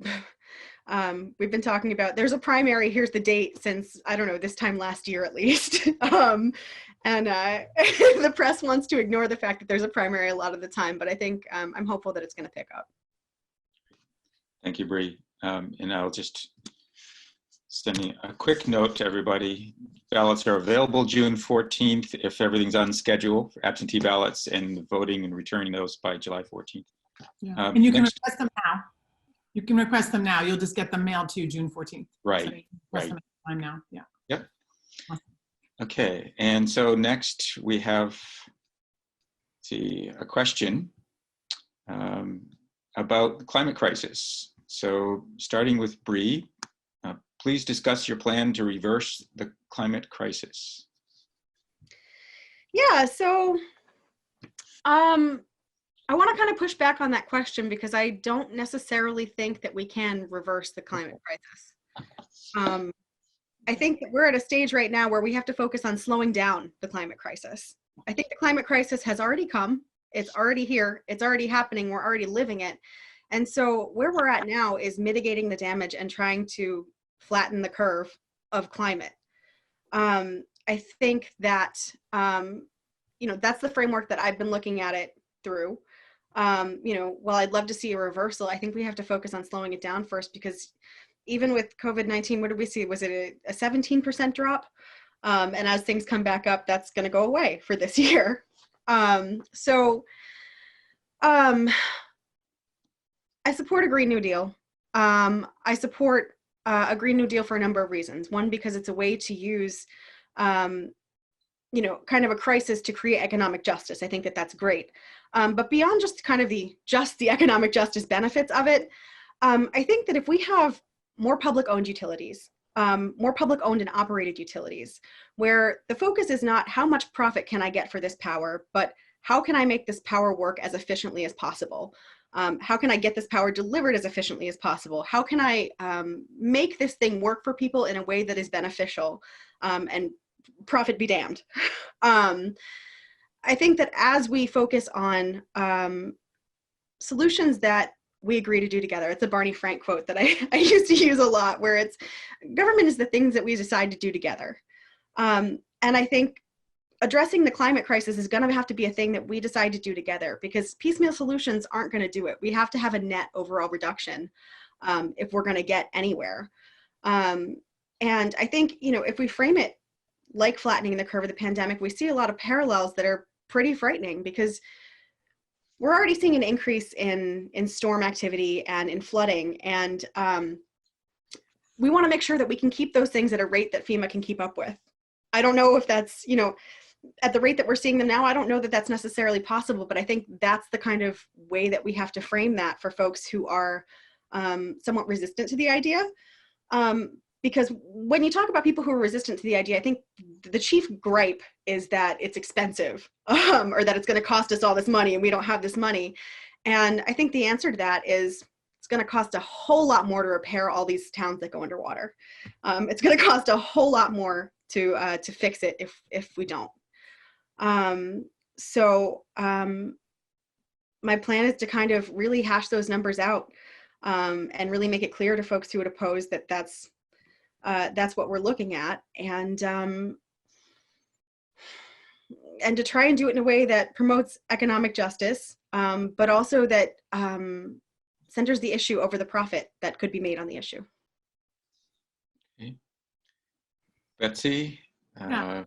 been talking about, there's a primary, here's the date, since, I don't know, this time last year at least. The press wants to ignore the fact that there's a primary a lot of the time, but I think I'm hopeful that it's going to pick up. Thank you, Bree. And I'll just send a quick note to everybody. Ballots are available June 14th if everything's on schedule for absentee ballots, and voting and returning those by July 14th. Yeah. And you can request them now. You can request them now. You'll just get them mailed to you June 14th. Right. So right. Them time now. Yeah. Yep. Awesome. Okay. And so next we have, a question about the climate crisis. So starting with Bree, please discuss your plan to reverse the climate crisis. Yeah. So, I want to kind of push back on that question because I don't necessarily think that we can reverse the climate crisis. I think that we're at a stage right now where we have to focus on slowing down the climate crisis. I think the climate crisis has already come. It's already here. It's already happening. We're already living it. And so where we're at now is mitigating the damage and trying to flatten the curve of climate. I think that, you know, that's the framework that I've been looking at it through. You know, while I'd love to see a reversal, I think we have to focus on slowing it down first, because even with COVID-19, what did we see? Was it a 17% drop? And as things come back up, that's going to go away for this year. I support a Green New Deal. I support a Green New Deal for a number of reasons. One, because it's a way to use, you know, kind of a crisis to create economic justice. I think that that's great. But beyond just kind of the economic justice benefits of it, I think that if we have more public-owned utilities, more public-owned and operated utilities, where the focus is not how much profit can I get for this power, but how can I make this power work as efficiently as possible? How can I get this power delivered as efficiently as possible? How can I make this thing work for people in a way that is beneficial, and profit be damned? I think that as we focus on solutions that we agree to do together, it's a Barney Frank quote that I used to use a lot, where it's government is the things that we decide to do together. And I think addressing the climate crisis is going to have to be a thing that we decide to do together, because piecemeal solutions aren't going to do it. We have to have a net overall reduction if we're going to get anywhere. And I think, you know, if we frame it like flattening the curve of the pandemic, we see a lot of parallels that are pretty frightening, because we're already seeing an increase in storm activity and in flooding. And we want to make sure that we can keep those things at a rate that FEMA can keep up with. I don't know if that's, you know, at the rate that we're seeing them now, I don't know that that's necessarily possible, but I think that's the kind of way that we have to frame that for folks who are somewhat resistant to the idea. Because when you talk about people who are resistant to the idea, I think the chief gripe is that it's expensive, or that it's going to cost us all this money and we don't have this money. And I think the answer to that is it's going to cost a whole lot more to repair all these towns that go underwater. It's going to cost a whole lot more to fix it if we don't. My plan is to kind of really hash those numbers out, and really make it clear to folks who would oppose that that's what we're looking at, and to try and do it in a way that promotes economic justice, but also that centers the issue over the profit that could be made on the issue. Okay. Betsy? Yeah.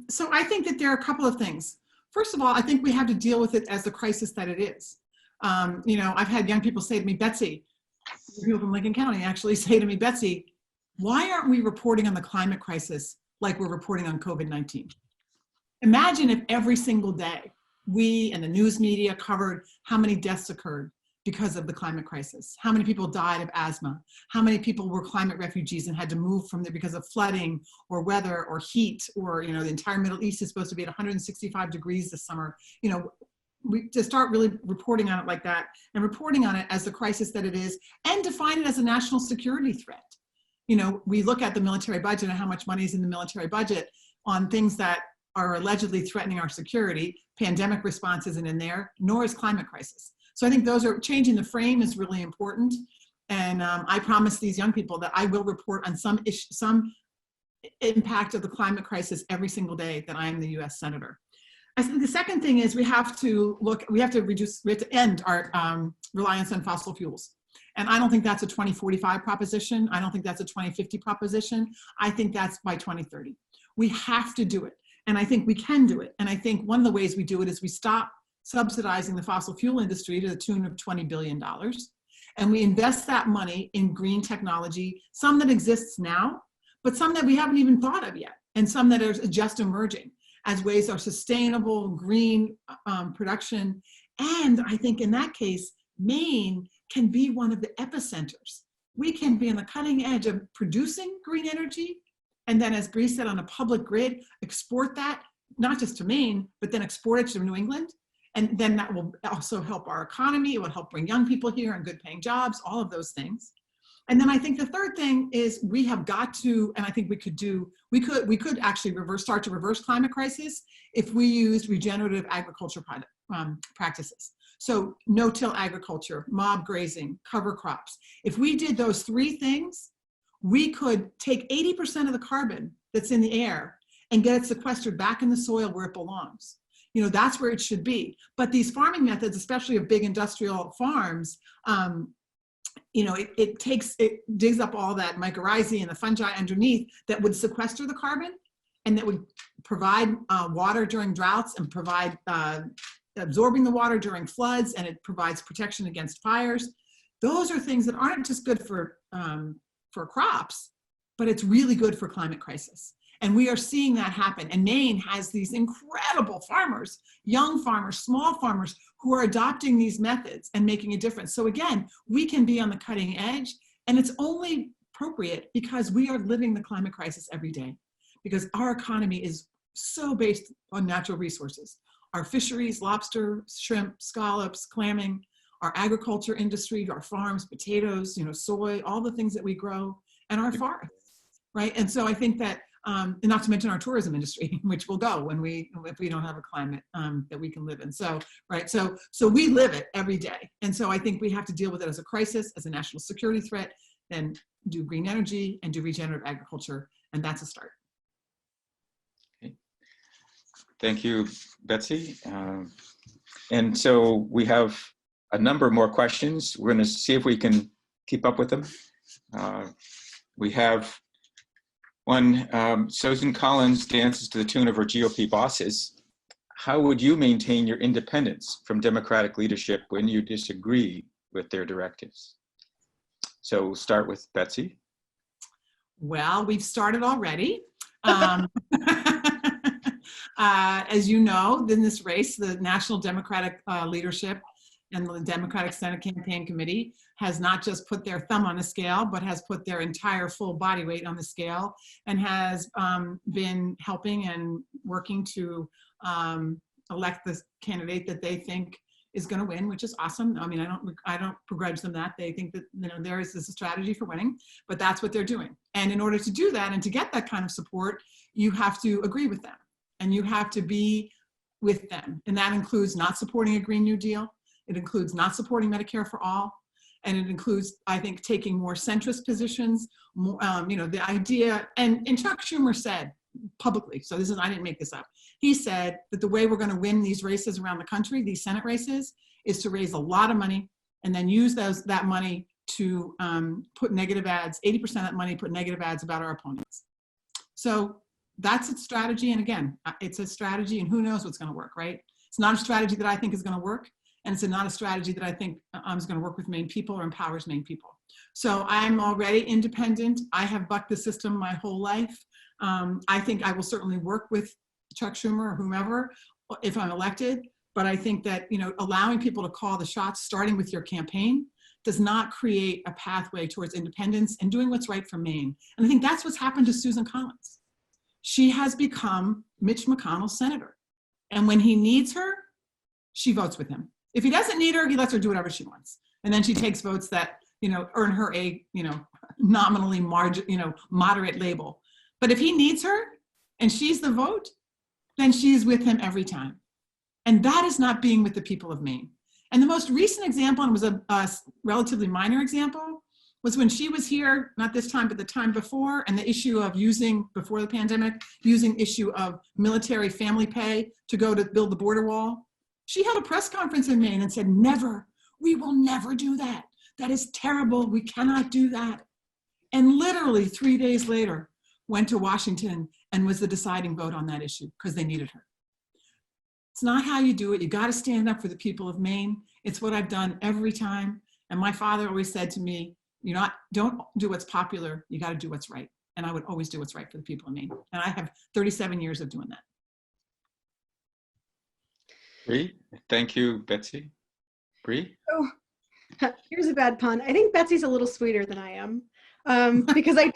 So I think that there are a couple of things. First of all, I think we have to deal with it as the crisis that it is. I've had young people say to me, Betsy, people from Lincoln County actually say to me, Betsy, why aren't we reporting on the climate crisis like we're reporting on COVID-19? Imagine if every single day we and the news media covered how many deaths occurred because of the climate crisis, how many people died of asthma, how many people were climate refugees and had to move from there because of flooding or weather or heat, or the entire Middle East is supposed to be at 165 degrees this summer. We to start really reporting on it like that, and reporting on it as the crisis that it is, and define it as a national security threat. We look at the military budget and how much money is in the military budget on things that are allegedly threatening our security. Pandemic response isn't in there, nor is climate crisis. So I think changing the frame is really important. And I promise these young people that I will report on some impact of the climate crisis every single day that I am the US Senator. I think the second thing is we have to end our reliance on fossil fuels. And I don't think that's a 2045 proposition. I don't think that's a 2050 proposition. I think that's by 2030. We have to do it. And I think we can do it. And I think one of the ways we do it is we stop subsidizing the fossil fuel industry to the tune of $20 billion. And we invest that money in green technology, some that exists now, but some that we haven't even thought of yet, and some that are just emerging as ways of sustainable green production. And I think in that case, Maine can be one of the epicenters. We can be on the cutting edge of producing green energy, and then, as Bree said, on a public grid, export that, not just to Maine, but then export it to New England. And then that will also help our economy. It will help bring young people here and good paying jobs, all of those things. And then I think the third thing is we have got to, and I think we could actually start to reverse climate crisis if we used regenerative agriculture practices. So no-till agriculture, mob grazing, cover crops. If we did those three things, we could take 80% of the carbon that's in the air and get it sequestered back in the soil where it belongs. That's where it should be. But these farming methods, especially of big industrial farms, it digs up all that mycorrhizae and the fungi underneath that would sequester the carbon, and that would provide water during droughts, and provide absorbing the water during floods, and it provides protection against fires. Those are things that aren't just good for crops, but it's really good for climate crisis. And we are seeing that happen. And Maine has these incredible farmers, young farmers, small farmers, who are adopting these methods and making a difference. So again, we can be on the cutting edge, and it's only appropriate because we are living the climate crisis every day, because our economy is so based on natural resources. Our fisheries, lobster, shrimp, scallops, clamming, our agriculture industry, our farms, potatoes, soy, all the things that we grow, and our forests, right? And so I think that, and not to mention our tourism industry, which will go if we don't have a climate that we can live in. So, right, so we live it every day. And so I think we have to deal with it as a crisis, as a national security threat, and do green energy and do regenerative agriculture, and that's a start. Okay. Thank you, Betsy. And so we have a number more questions. We're going to see if we can keep up with them. We have one, Susan Collins dances to the tune of her GOP bosses. How would you maintain your independence from Democratic leadership when you disagree with their directives? So we'll start with Betsy. Well, we've started already. As you know, in this race, the National Democratic leadership and the Democratic Senate Campaign Committee has not just put their thumb on the scale, but has put their entire full body weight on the scale, and has been helping and working to elect the candidate that they think is going to win, which is awesome. I mean, I don't begrudge them that. They think that, you know, there is a strategy for winning, but that's what they're doing. And in order to do that and to get that kind of support, you have to agree with them and you have to be with them. And that includes not supporting a Green New Deal. It includes not supporting Medicare for all. And it includes, I think, taking more centrist positions, more, you know, the idea, and Chuck Schumer said publicly, so this is, I didn't make this up. He said that the way we're going to win these races around the country, these Senate races, is to raise a lot of money and then use that money to put negative ads, 80% of that money, put negative ads about our opponents. So that's its strategy. And again, it's a strategy and who knows what's going to work, right? It's not a strategy that I think is going to work. And it's not a strategy that I think is going to work with Maine people or empowers Maine people. So I'm already independent. I have bucked the system my whole life. I think I will certainly work with Chuck Schumer or whomever if I'm elected. But I think that, you know, allowing people to call the shots, starting with your campaign, does not create a pathway towards independence and doing what's right for Maine. And I think that's what's happened to Susan Collins. She has become Mitch McConnell's senator. And when he needs her, she votes with him. If he doesn't need her, he lets her do whatever she wants. And then she takes votes that, you know, earn her a, you know, nominally moderate label. But if he needs her and she's the vote, then she's with him every time. And that is not being with the people of Maine. And the most recent example, and it was a relatively minor example, was when she was here, not this time, but the time before, and the issue of using, before the pandemic, using issue of military family pay to go to build the border wall. She held a press conference in Maine and said, never, we will never do that. That is terrible, we cannot do that. And literally 3 days later, went to Washington and was the deciding vote on that issue because they needed her. It's not how you do it. You got to stand up for the people of Maine. It's what I've done every time. And my father always said to me, don't do what's popular, you got to do what's right. And I would always do what's right for the people of Maine. And I have 37 years of doing that. Bree? Thank you, Betsy. Bree? Oh, here's a bad pun. I think Betsy's a little sweeter than I am, because I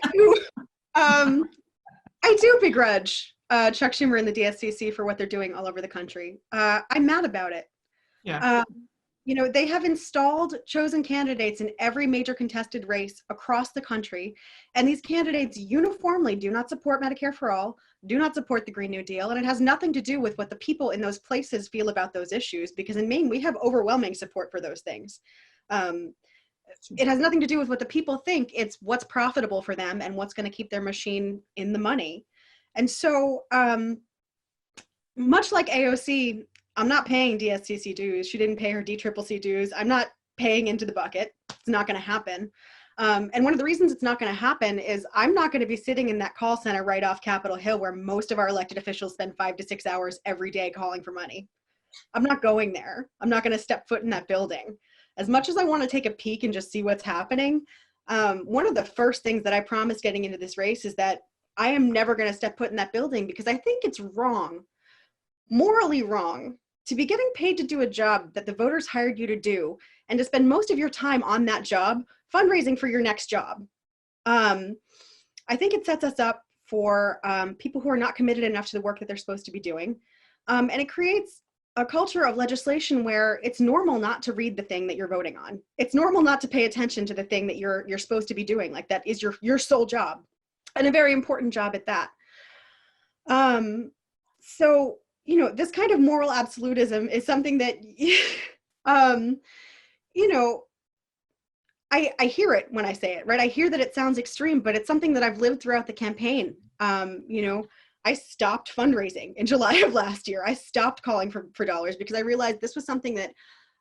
do begrudge Chuck Schumer and the DSCC for what they're doing all over the country. I'm mad about it. Yeah. You know, they have installed chosen candidates in every major contested race across the country, and these candidates uniformly do not support Medicare for all, do not support the Green New Deal, and it has nothing to do with what the people in those places feel about those issues, because in Maine, we have overwhelming support for those things. It has nothing to do with what the people think. It's what's profitable for them and what's going to keep their machine in the money. And so, much like AOC, I'm not paying DSCC dues. She didn't pay her DCCC dues. I'm not paying into the bucket. It's not going to happen. And one of the reasons it's not going to happen is I'm not going to be sitting in that call center right off Capitol Hill where most of our elected officials spend 5 to 6 hours every day calling for money. I'm not going there. I'm not going to step foot in that building. As much as I want to take a peek and just see what's happening, one of the first things that I promised getting into this race is that I am never going to step foot in that building, because I think it's wrong, morally wrong, to be getting paid to do a job that the voters hired you to do and to spend most of your time on that job fundraising for your next job. I think it sets us up for people who are not committed enough to the work that they're supposed to be doing. And it creates a culture of legislation where it's normal not to read the thing that you're voting on. It's normal not to pay attention to the thing that you're supposed to be doing. Like, that is your sole job, and a very important job at that. So, you know, this kind of moral absolutism is something that, you know, I hear it when I say it, right? I hear that it sounds extreme, but it's something that I've lived throughout the campaign. You know, I stopped fundraising in July of last year. I stopped calling for dollars because I realized this was something that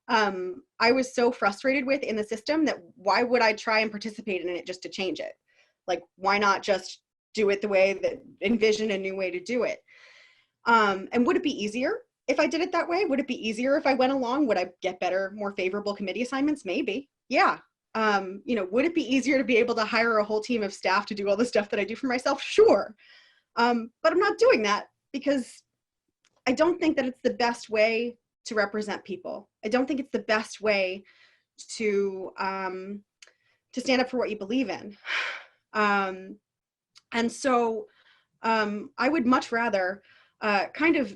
I was so frustrated with in the system that why would I try and participate in it just to change it? Like, why not just do it the way that, envision a new way to do it? And would it be easier if I did it that way? Would it be easier if I went along? Would I get better, more favorable committee assignments? Maybe, yeah. You know, would it be easier to be able to hire a whole team of staff to do all the stuff that I do for myself? Sure. But I'm not doing that because I don't think that it's the best way to represent people. I don't think it's the best way to stand up for what you believe in. And so I would much rather kind of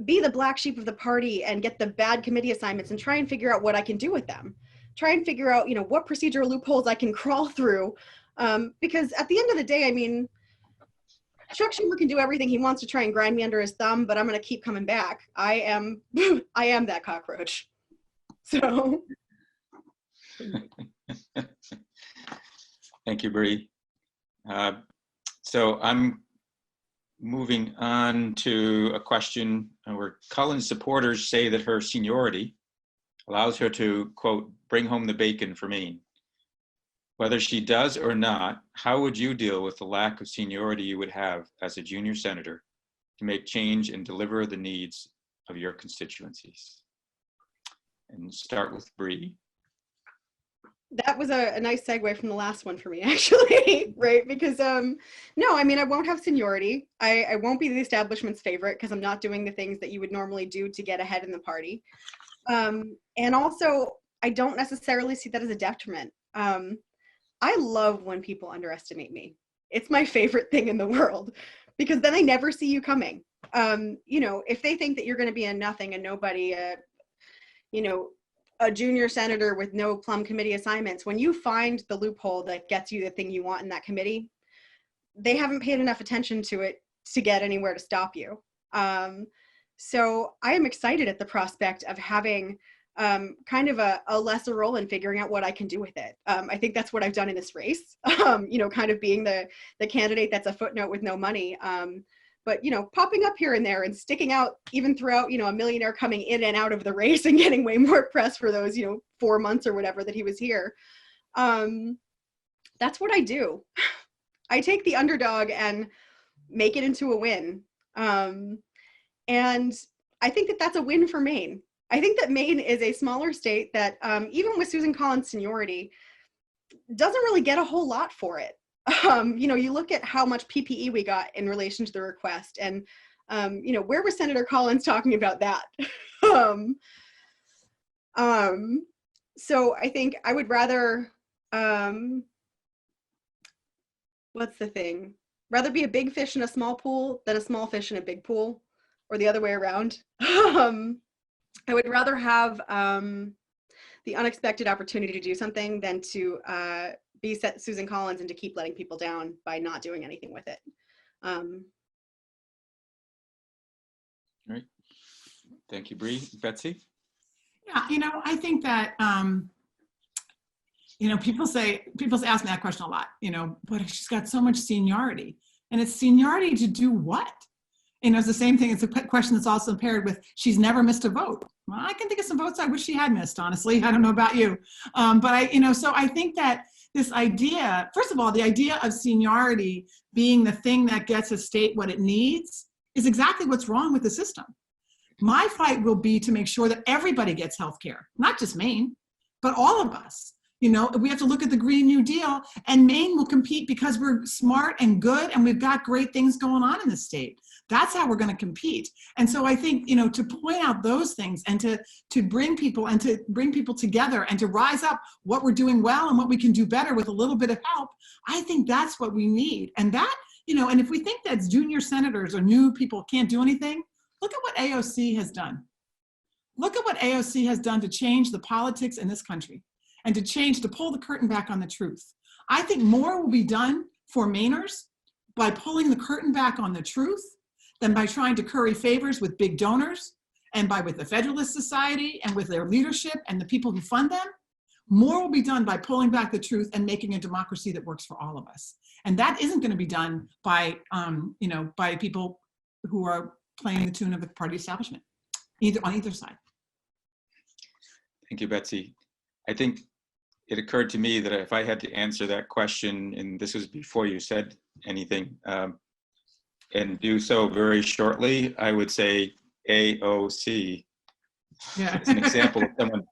be the black sheep of the party and get the bad committee assignments and try and figure out what I can do with them. Try and figure out, what procedural loopholes I can crawl through. Because at the end of the day, I mean, Chuck Schumer can do everything he wants to try and grind me under his thumb, but I'm going to keep coming back. I am that cockroach. So. Thank you, Bree. So I'm moving on to a question where Cullen's supporters say that her seniority allows her to, quote, bring home the bacon for Maine. Whether she does or not, how would you deal with the lack of seniority you would have as a junior senator to make change and deliver the needs of your constituencies? And start with Bree. That was a nice segue from the last one for me, actually, right? Because, no, I mean, I won't have seniority. I won't be the establishment's favorite because I'm not doing the things that you would normally do to get ahead in the party. And also, I don't necessarily see that as a detriment. I love when people underestimate me. It's my favorite thing in the world because then I never see you coming. If they think that you're going to be a nothing, a nobody, a junior senator with no plum committee assignments, when you find the loophole that gets you the thing you want in that committee, they haven't paid enough attention to it to get anywhere to stop you. So I am excited at the prospect of having kind of a lesser role in figuring out what I can do with it. I think that's what I've done in this race, kind of being the candidate that's a footnote with no money. But, popping up here and there and sticking out even throughout, a millionaire coming in and out of the race and getting way more press for those, 4 months or whatever that he was here. That's what I do. I take the underdog and make it into a win. And I think that that's a win for Maine. I think that Maine is a smaller state that even with Susan Collins' seniority, doesn't really get a whole lot for it. You look at how much PPE we got in relation to the request and, where was Senator Collins talking about that? So I think I would rather, what's the thing? Rather be a big fish in a small pool than a small fish in a big pool, or the other way around. I would rather have the unexpected opportunity to do something than to be Susan Collins and to keep letting people down by not doing anything with it. Right. Thank you, Bree. Betsy? Yeah, I think that, people ask me that question a lot, but she's got so much seniority. And it's seniority to do what? It's the same thing. It's a question that's also paired with she's never missed a vote. Well, I can think of some votes I wish she had missed, honestly. I don't know about you. But so I think that this idea, first of all, the idea of seniority being the thing that gets a state what it needs is exactly what's wrong with the system. My fight will be to make sure that everybody gets health care, not just Maine, but all of us. We have to look at the Green New Deal, and Maine will compete because we're smart and good and we've got great things going on in the state. That's how we're going to compete. And so I think, to point out those things and to bring people together and to rise up what we're doing well and what we can do better with a little bit of help, I think that's what we need. And that, and if we think that junior senators or new people can't do anything, look at what AOC has done. Look at what AOC has done to change the politics in this country and to pull the curtain back on the truth. I think more will be done for Mainers by pulling the curtain back on the truth than by trying to curry favors with big donors and with the Federalist Society and with their leadership and the people who fund them. More will be done by pulling back the truth and making a democracy that works for all of us. And that isn't going to be done by people who are playing the tune of the party establishment, on either side. Thank you, Betsy. I think it occurred to me that if I had to answer that question, and this was before you said anything, and do so very shortly, I would say AOC. Yeah. It's an example of someone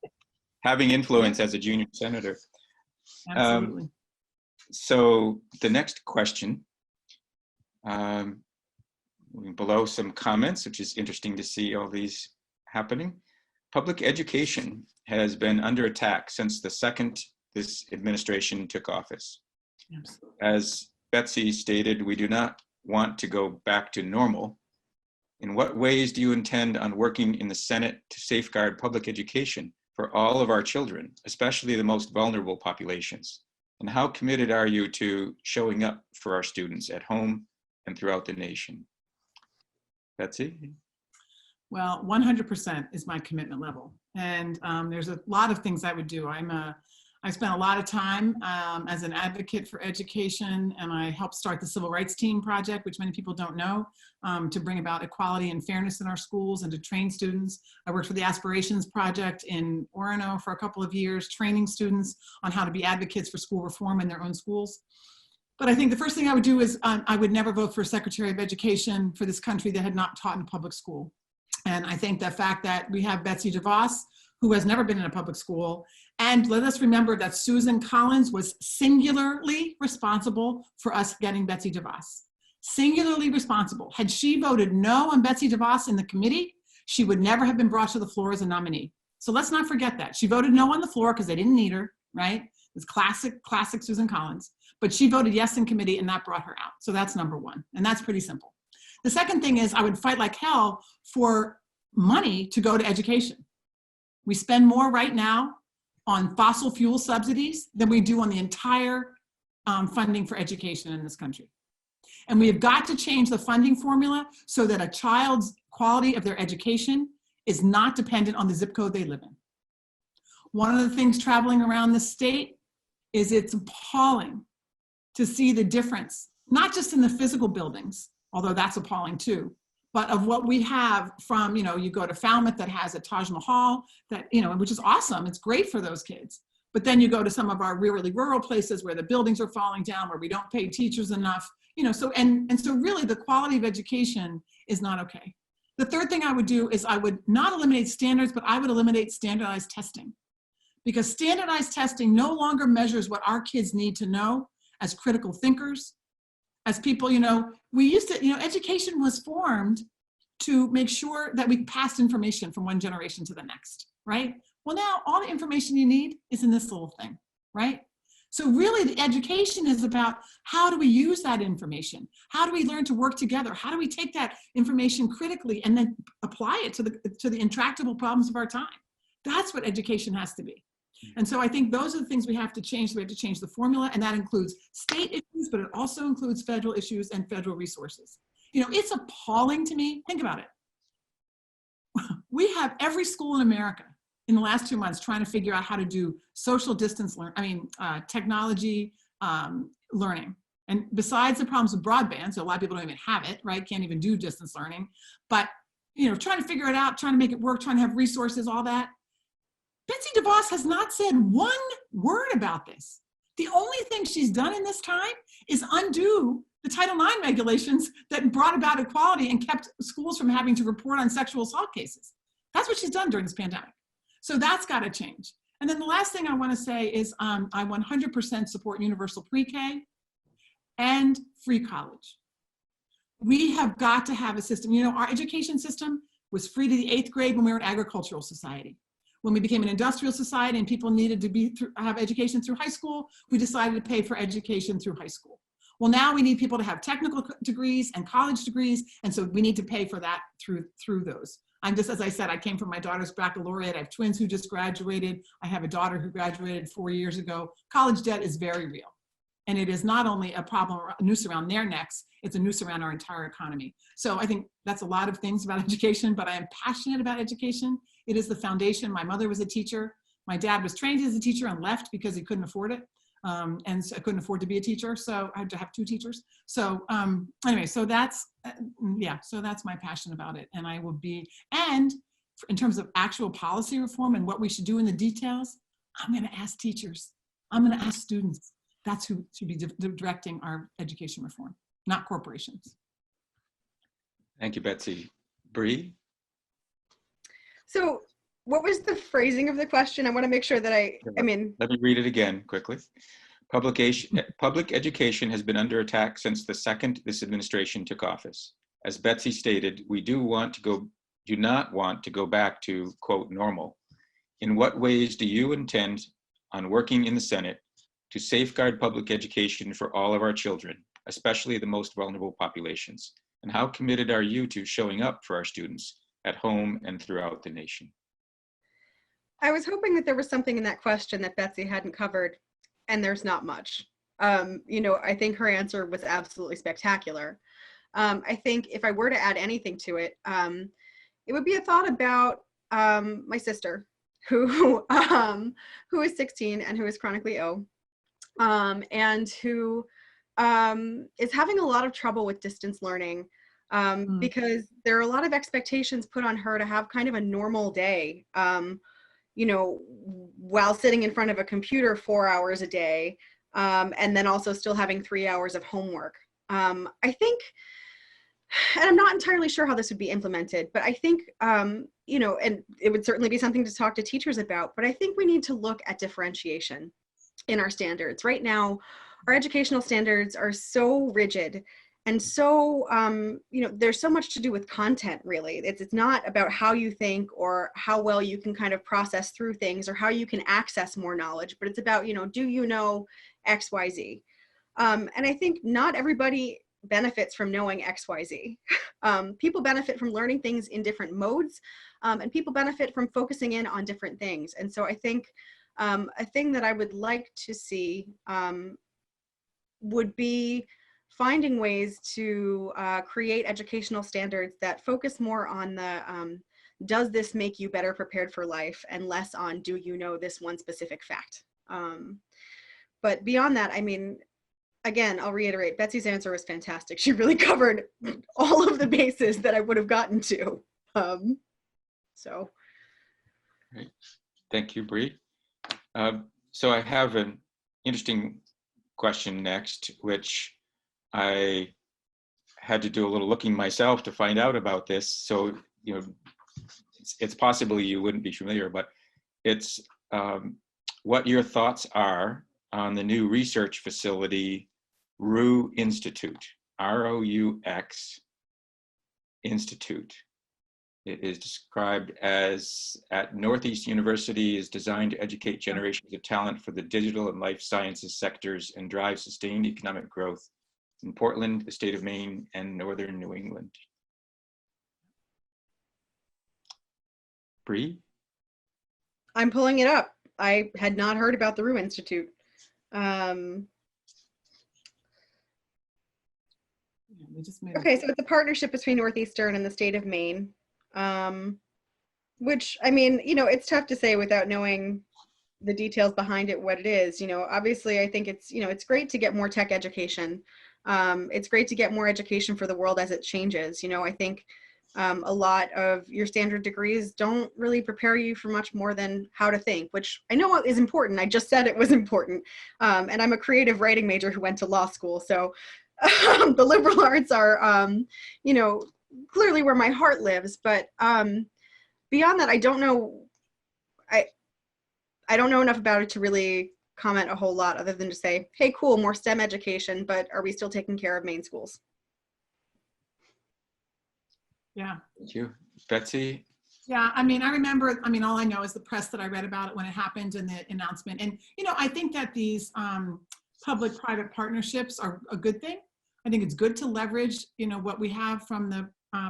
having influence as a junior senator. Absolutely. So the next question, Below some comments, which is interesting to see all these happening. Public education has been under attack since the second this administration took office. Yes. As Betsy stated, we do not want to go back to normal. In what ways do you intend on working in the Senate to safeguard public education for all of our children, especially the most vulnerable populations? And how committed are you to showing up for our students at home and throughout the nation? Betsy? Well, 100% is my commitment level. And there's a lot of things I would do. I spent a lot of time as an advocate for education, and I helped start the Civil Rights Team project, which many people don't know, to bring about equality and fairness in our schools and to train students. I worked for the Aspirations Project in Orono for a couple of years, training students on how to be advocates for school reform in their own schools. But I think the first thing I would do is I would never vote for a Secretary of Education for this country that had not taught in a public school. And I think the fact that we have Betsy DeVos, who has never been in a public school, and let us remember that Susan Collins was singularly responsible for us getting Betsy DeVos. Singularly responsible. Had she voted no on Betsy DeVos in the committee, she would never have been brought to the floor as a nominee. So let's not forget that. She voted no on the floor because they didn't need her, right? It's classic Susan Collins. But she voted yes in committee, and that brought her out. So that's number one, and that's pretty simple. The second thing is I would fight like hell for money to go to education. We spend more right now on fossil fuel subsidies than we do on the entire funding for education in this country. And we have got to change the funding formula so that a child's quality of their education is not dependent on the zip code they live in. One of the things traveling around the state is it's appalling to see the difference, not just in the physical buildings, although that's appalling too, but of what we have from, you go to Falmouth that has a Taj Mahal that, which is awesome. It's great for those kids. But then you go to some of our really rural places where the buildings are falling down, where we don't pay teachers enough, so really the quality of education is not okay. The third thing I would do is I would not eliminate standards, but I would eliminate standardized testing. Because standardized testing no longer measures what our kids need to know as critical thinkers, as people, we used to, education was formed to make sure that we passed information from one generation to the next, right? Well, now all the information you need is in this little thing, right? So really the education is about how do we use that information? How do we learn to work together? How do we take that information critically and then apply it to the intractable problems of our time? That's what education has to be. And so I think those are the things we have to change. We have to change the formula, and that includes state issues, but it also includes federal issues and federal resources. It's appalling to me. Think about it. We have every school in America in the last 2 months trying to figure out how to do social distance technology learning. And besides the problems with broadband, so a lot of people don't even have it, right? Can't even do distance learning. But, trying to figure it out, trying to make it work, trying to have resources, all that. Betsy DeVos has not said one word about this. The only thing she's done in this time is undo the Title IX regulations that brought about equality and kept schools from having to report on sexual assault cases. That's what she's done during this pandemic. So that's got to change. And then the last thing I want to say is I 100% support universal pre-K and free college. We have got to have a system. Our education system was free to the 8th grade when we were an agricultural society. When we became an industrial society and people needed to have education through high school, we decided to pay for education through high school. Well, now we need people to have technical degrees and college degrees, and so we need to pay for that through those. As I said, I came from my daughter's baccalaureate. I have twins who just graduated. I have a daughter who graduated 4 years ago. College debt is very real. And it is not only a problem, a noose around their necks, it's a noose around our entire economy. So I think that's a lot of things about education, but I am passionate about education. It is the foundation. My mother was a teacher. My dad was trained as a teacher and left because he couldn't afford it. And so I couldn't afford to be a teacher. So I had to have 2 teachers. So anyway, so that's my passion about it. And I will be, and in terms of actual policy reform and what we should do in the details, I'm going to ask teachers. I'm going to ask students. That's who should be directing our education reform, not corporations. Thank you, Betsy. Bree? So what was the phrasing of the question? I want to make sure that Let me read it again quickly. Public education has been under attack since the second this administration took office. As Betsy stated, we do not want to go back to, quote, normal. In what ways do you intend on working in the Senate to safeguard public education for all of our children, especially the most vulnerable populations? And how committed are you to showing up for our students at home and throughout the nation? I was hoping that there was something in that question that Betsy hadn't covered, and there's not much. You know, I think her answer was absolutely spectacular. I think if I were to add anything to it, it would be a thought about my sister, who is 16 and who is chronically ill, and who is having a lot of trouble with distance learning, because there are a lot of expectations put on her to have kind of a normal day, you know, while sitting in front of a computer 4 hours a day, and then also still having 3 hours of homework. I think, and I'm not entirely sure how this would be implemented, but I think, you know, and it would certainly be something to talk to teachers about, but I think we need to look at differentiation in our standards. Right now, our educational standards are so rigid and so, you know, there's so much to do with content, really. It's not about how you think or how well you can kind of process through things or how you can access more knowledge, but it's about, you know, do you know X, Y, Z? And I think not everybody benefits from knowing X, Y, Z. People benefit from learning things in different modes, and people benefit from focusing in on different things. And so I think a thing that I would like to see would be finding ways to create educational standards that focus more on the does this make you better prepared for life, and less on do you know this one specific fact. But beyond that, I mean, again, I'll reiterate, Betsy's answer was fantastic. She really covered all of the bases that I would have gotten to. So. Great. Thank you, Bree. So I have an interesting question next, which I had to do a little looking myself to find out about this. So, you know, it's possibly you wouldn't be familiar, but it's what your thoughts are on the new research facility, ROUX Institute, ROUX Institute. It is described as at Northeast University, is designed to educate generations of talent for the digital and life sciences sectors and drive sustained economic growth in Portland, the state of Maine, and northern New England. Bree? I'm pulling it up. I had not heard about the ROUX Institute. Okay, so it's a partnership between Northeastern and the state of Maine, which, I mean, you know, it's tough to say without knowing the details behind it, what it is. You know, obviously, I think it's, you know, it's great to get more tech education. It's great to get more education for the world as it changes. You know, I think a lot of your standard degrees don't really prepare you for much more than how to think, which I know is important. I just said it was important. And I'm a creative writing major who went to law school. So the liberal arts are, you know, clearly where my heart lives. But beyond that, I don't know. I don't know enough about it to really comment a whole lot, other than to say, hey, cool, more STEM education, but are we still taking care of Maine schools? Yeah. Thank you. Betsy? Yeah, I mean, I remember, I mean, all I know is the press that I read about it when it happened and the announcement. And, you know, I think that these public-private partnerships are a good thing. I think it's good to leverage, you know, what we have from the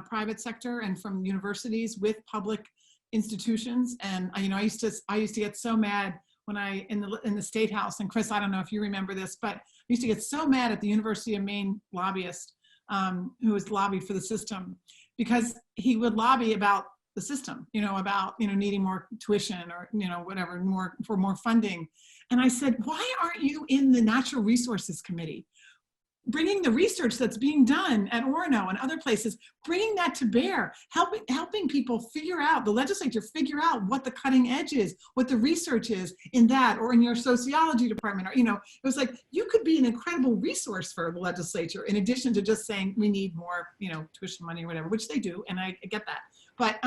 private sector and from universities with public institutions. And, you know, I used to get so mad when in the State House, and Chris, I don't know if you remember this, but I used to get so mad at the University of Maine lobbyist who was lobbied for the system, because he would lobby about the system, you know, about, you know, needing more tuition or, you know, whatever, more funding. And I said, why aren't you in the Natural Resources Committee? Bringing the research that's being done at Orono and other places, bringing that to bear, helping people figure out, the legislature figure out what the cutting edge is, what the research is in that, or in your sociology department, or, you know, it was like, you could be an incredible resource for the legislature, in addition to just saying, we need more, you know, tuition money or whatever, which they do, and I get that. But,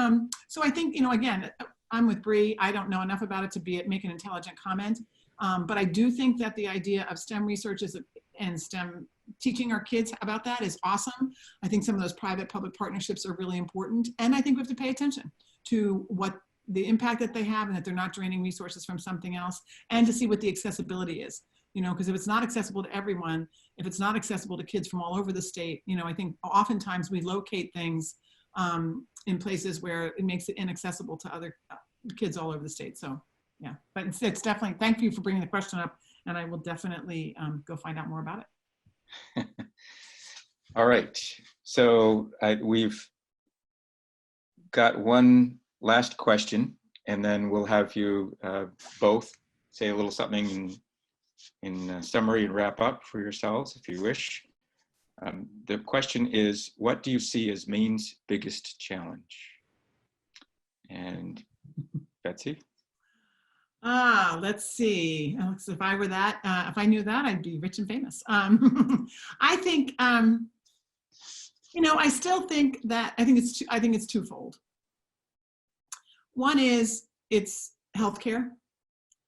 so I think, you know, again, I'm with Bree, I don't know enough about it to make an intelligent comment, but I do think that the idea of STEM research and STEM teaching our kids about that is awesome. I think some of those private-public partnerships are really important. And I think we have to pay attention to what the impact that they have and that they're not draining resources from something else, and to see what the accessibility is. You know, because if it's not accessible to everyone, if it's not accessible to kids from all over the state, you know, I think oftentimes we locate things in places where it makes it inaccessible to other kids all over the state. So yeah, but it's definitely, thank you for bringing the question up, and I will definitely go find out more about it. All right, so we've got one last question, and then we'll have you both say a little something in summary and wrap up for yourselves if you wish. The question is, what do you see as Maine's biggest challenge? And Betsy? Let's see. Alex, if I were that, if I knew that, I'd be rich and famous. I think, you know, I still think that, I think it's twofold. One is it's healthcare.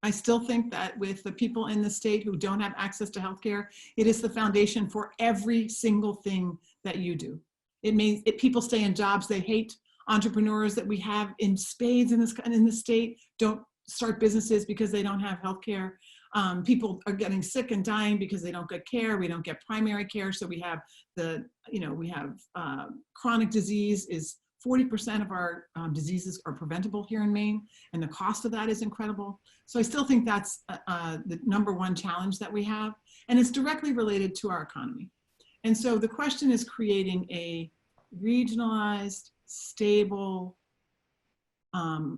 I still think that with the people in the state who don't have access to healthcare, it is the foundation for every single thing that you do. It means people stay in jobs they hate. Entrepreneurs that we have in spades in the state don't start businesses because they don't have healthcare. People are getting sick and dying because they don't get care. We don't get primary care. So we have chronic disease is 40% of our diseases are preventable here in Maine, and the cost of that is incredible. So I still think that's the #1 challenge that we have, and it's directly related to our economy. And so the question is creating a regionalized, stable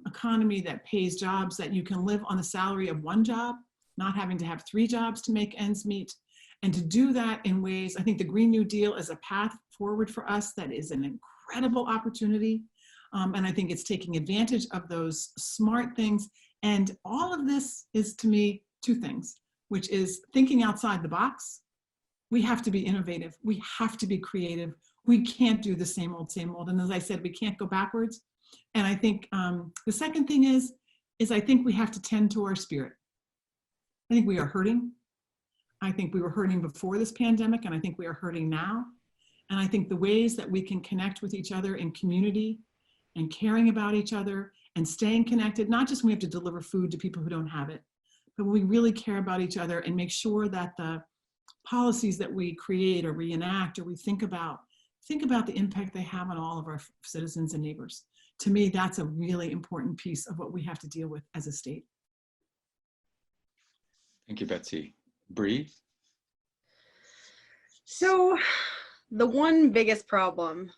economy that pays jobs that you can live on the salary of one job, not having to have 3 jobs to make ends meet. And to do that in ways, I think the Green New Deal is a path forward for us that is an incredible opportunity. And I think it's taking advantage of those smart things. And all of this is, to me, 2 things, which is thinking outside the box. We have to be innovative. We have to be creative. We can't do the same old, same old. And as I said, we can't go backwards. And I think the second thing is I think we have to tend to our spirit. I think we are hurting. I think we were hurting before this pandemic, and I think we are hurting now. And I think the ways that we can connect with each other in community and caring about each other and staying connected, not just when we have to deliver food to people who don't have it, but when we really care about each other and make sure that the policies that we create or we enact or we think about the impact they have on all of our citizens and neighbors. To me, that's a really important piece of what we have to deal with as a state. Thank you, Betsy. Bree? So the one biggest problem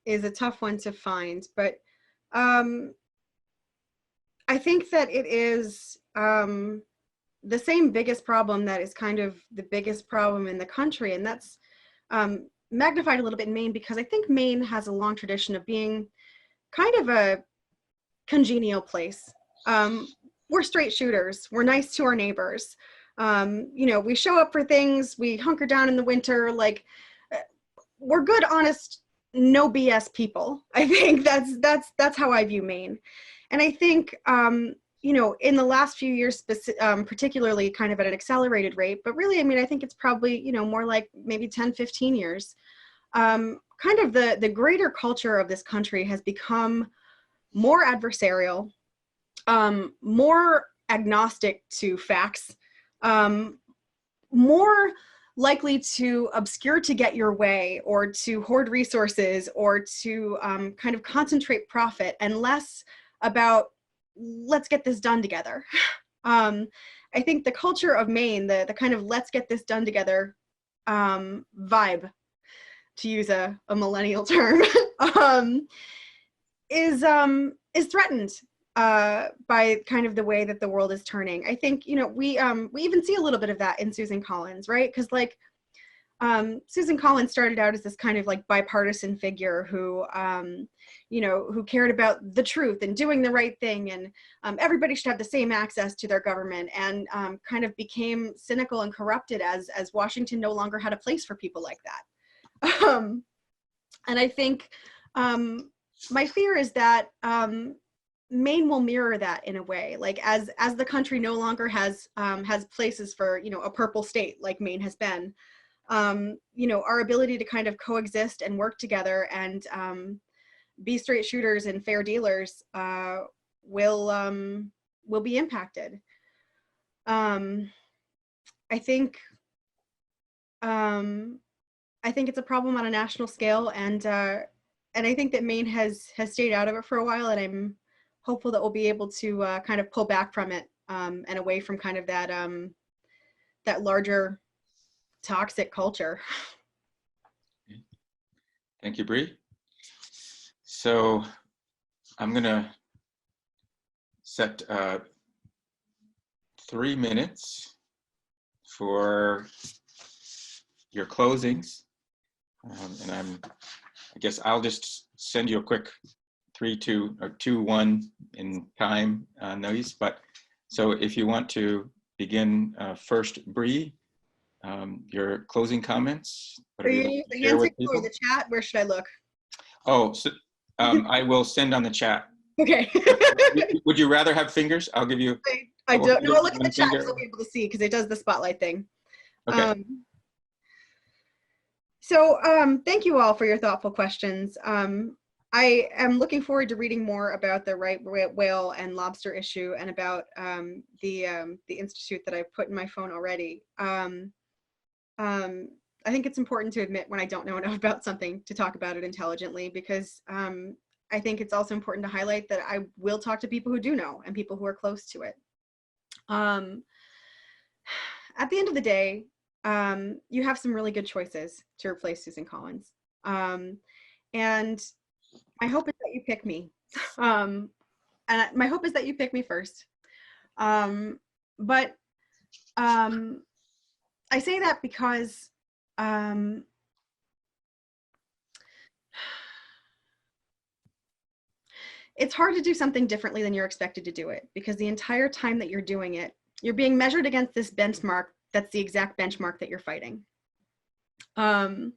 is a tough one to find, but I think that it is the same biggest problem that is kind of the biggest problem in the country, and that's magnified a little bit in Maine, because I think Maine has a long tradition of being kind of a congenial place. We're straight shooters. We're nice to our neighbors. You know, we show up for things. We hunker down in the winter. Like, we're good, honest, no BS people. I think that's how I view Maine. And I think, you know, in the last few years, particularly kind of at an accelerated rate, but really, I mean, I think it's probably, you know, more like maybe 10, 15 years. Kind of the greater culture of this country has become more adversarial, more agnostic to facts, more likely to obscure to get your way, or to hoard resources, or to kind of concentrate profit, and less about let's get this done together. I think the culture of Maine, the kind of let's get this done together vibe, to use a millennial term, is threatened by kind of the way that the world is turning. I think, you know, we even see a little bit of that in Susan Collins, right? Because like Susan Collins started out as this kind of like bipartisan figure who, you know, who cared about the truth and doing the right thing, and everybody should have the same access to their government, and kind of became cynical and corrupted as Washington no longer had a place for people like that. And I think my fear is that Maine will mirror that in a way, like as the country no longer has places for, you know, a purple state like Maine has been. you know, our ability to kind of coexist and work together and be straight shooters and fair dealers will be impacted. I think it's a problem on a national scale, and I think that Maine has stayed out of it for a while, and I'm hopeful that we'll be able to kind of pull back from it and away from kind of that that larger toxic culture. Thank you, Bree. So I'm gonna set 3 minutes for your closings. And I guess I'll just send you a quick 3, 2, or 2, 1 in time notice. But so if you want to begin first, Bree, your closing comments. Are you using the hand signal or the chat? Where should I look? Oh, so I will send on the chat. Okay. Would you rather have fingers? I'll give you. I don't know. Look at the chat because I'll be able to see, because it does the spotlight thing. Okay. So thank you all for your thoughtful questions. I am looking forward to reading more about the right whale and lobster issue, and about the institute that I've put in my phone already. I think it's important to admit when I don't know enough about something to talk about it intelligently, because I think it's also important to highlight that I will talk to people who do know and people who are close to it. At the end of the day, you have some really good choices to replace Susan Collins. And my hope is that you pick me. And my hope is that you pick me first. But I say that because it's hard to do something differently than you're expected to do it, because the entire time that you're doing it, you're being measured against this benchmark that's the exact benchmark that you're fighting. I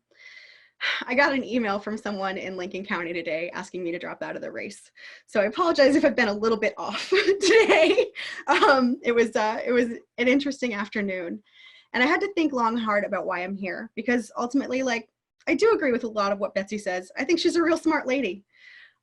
got an email from someone in Lincoln County today asking me to drop out of the race. So I apologize if I've been a little bit off today. It was an interesting afternoon. And I had to think long and hard about why I'm here, because ultimately, like, I do agree with a lot of what Betsy says. I think she's a real smart lady.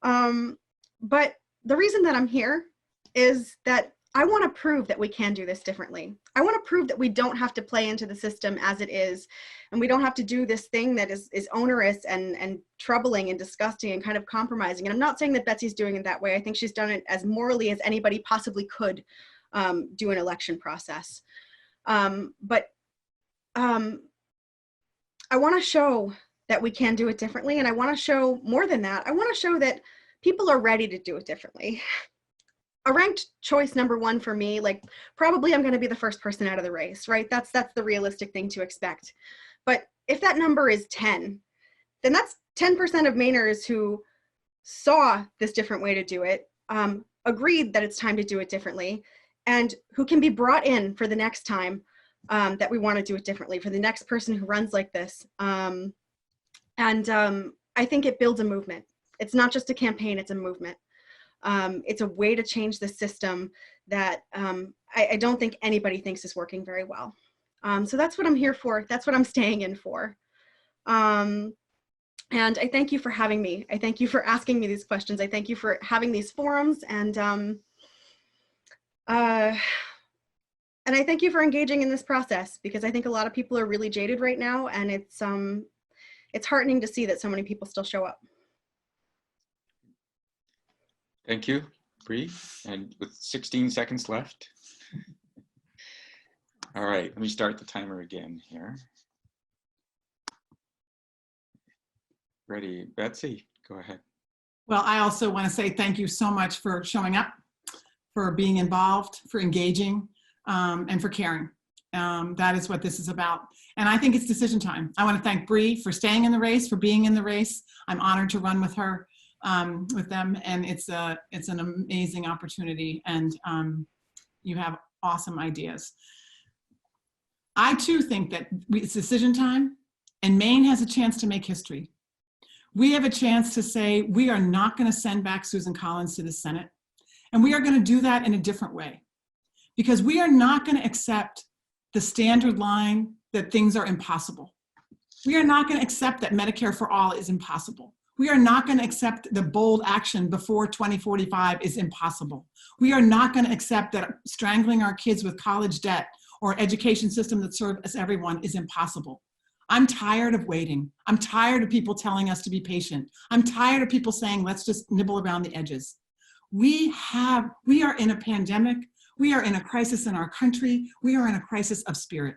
But the reason that I'm here is that I want to prove that we can do this differently. I want to prove that we don't have to play into the system as it is, and we don't have to do this thing that is onerous and troubling and disgusting and kind of compromising. And I'm not saying that Betsy's doing it that way. I think she's done it as morally as anybody possibly could do an election process. But I want to show that we can do it differently. And I want to show more than that. I want to show that people are ready to do it differently. A ranked choice number 1 for me, like, probably I'm going to be the first person out of the race, right? That's the realistic thing to expect. But if that number is 10, then that's 10% of Mainers who saw this different way to do it, agreed that it's time to do it differently, and who can be brought in for the next time that we want to do it differently, for the next person who runs like this. I think it builds a movement. It's not just a campaign, it's a movement. It's a way to change the system that I don't think anybody thinks is working very well. So that's what I'm here for. That's what I'm staying in for. And I thank you for having me. I thank you for asking me these questions. I thank you for having these forums, and I thank you for engaging in this process, because I think a lot of people are really jaded right now, and it's heartening to see that so many people still show up. Thank you, Bree. And with 16 seconds left. All right, let me start the timer again here. Ready, Betsy, go ahead. Well, I also want to say thank you so much for showing up, for being involved, for engaging, and for caring. That is what this is about. And I think it's decision time. I want to thank Bree for staying in the race, for being in the race. I'm honored to run with her, with them, and it's an amazing opportunity, and you have awesome ideas. I too think that it's decision time, and Maine has a chance to make history. We have a chance to say we are not going to send back Susan Collins to the Senate, and we are going to do that in a different way, because we are not going to accept the standard line that things are impossible. We are not going to accept that Medicare for all is impossible. We are not going to accept the bold action before 2045 is impossible. We are not going to accept that strangling our kids with college debt or education system that serves everyone is impossible. I'm tired of waiting. I'm tired of people telling us to be patient. I'm tired of people saying, let's just nibble around the edges. We are in a pandemic. We are in a crisis in our country. We are in a crisis of spirit.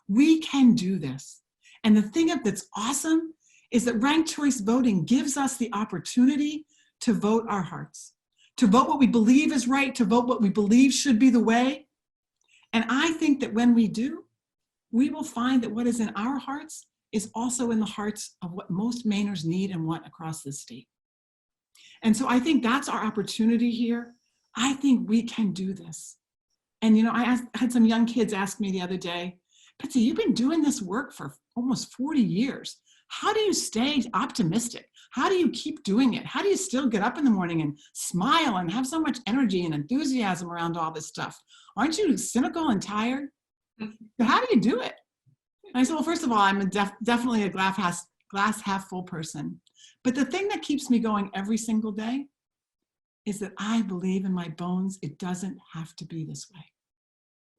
We can do this. And the thing that's awesome is that ranked choice voting gives us the opportunity to vote our hearts, to vote what we believe is right, to vote what we believe should be the way. And I think that when we do, we will find that what is in our hearts is also in the hearts of what most Mainers need and want across this state. And so I think that's our opportunity here. I think we can do this. And you know, I had some young kids ask me the other day, Betsy, you've been doing this work for almost 40 years. How do you stay optimistic? How do you keep doing it? How do you still get up in the morning and smile and have so much energy and enthusiasm around all this stuff? Aren't you cynical and tired? How do you do it? And I said, well, first of all, I'm definitely a glass half full person. But the thing that keeps me going every single day is that I believe in my bones, it doesn't have to be this way.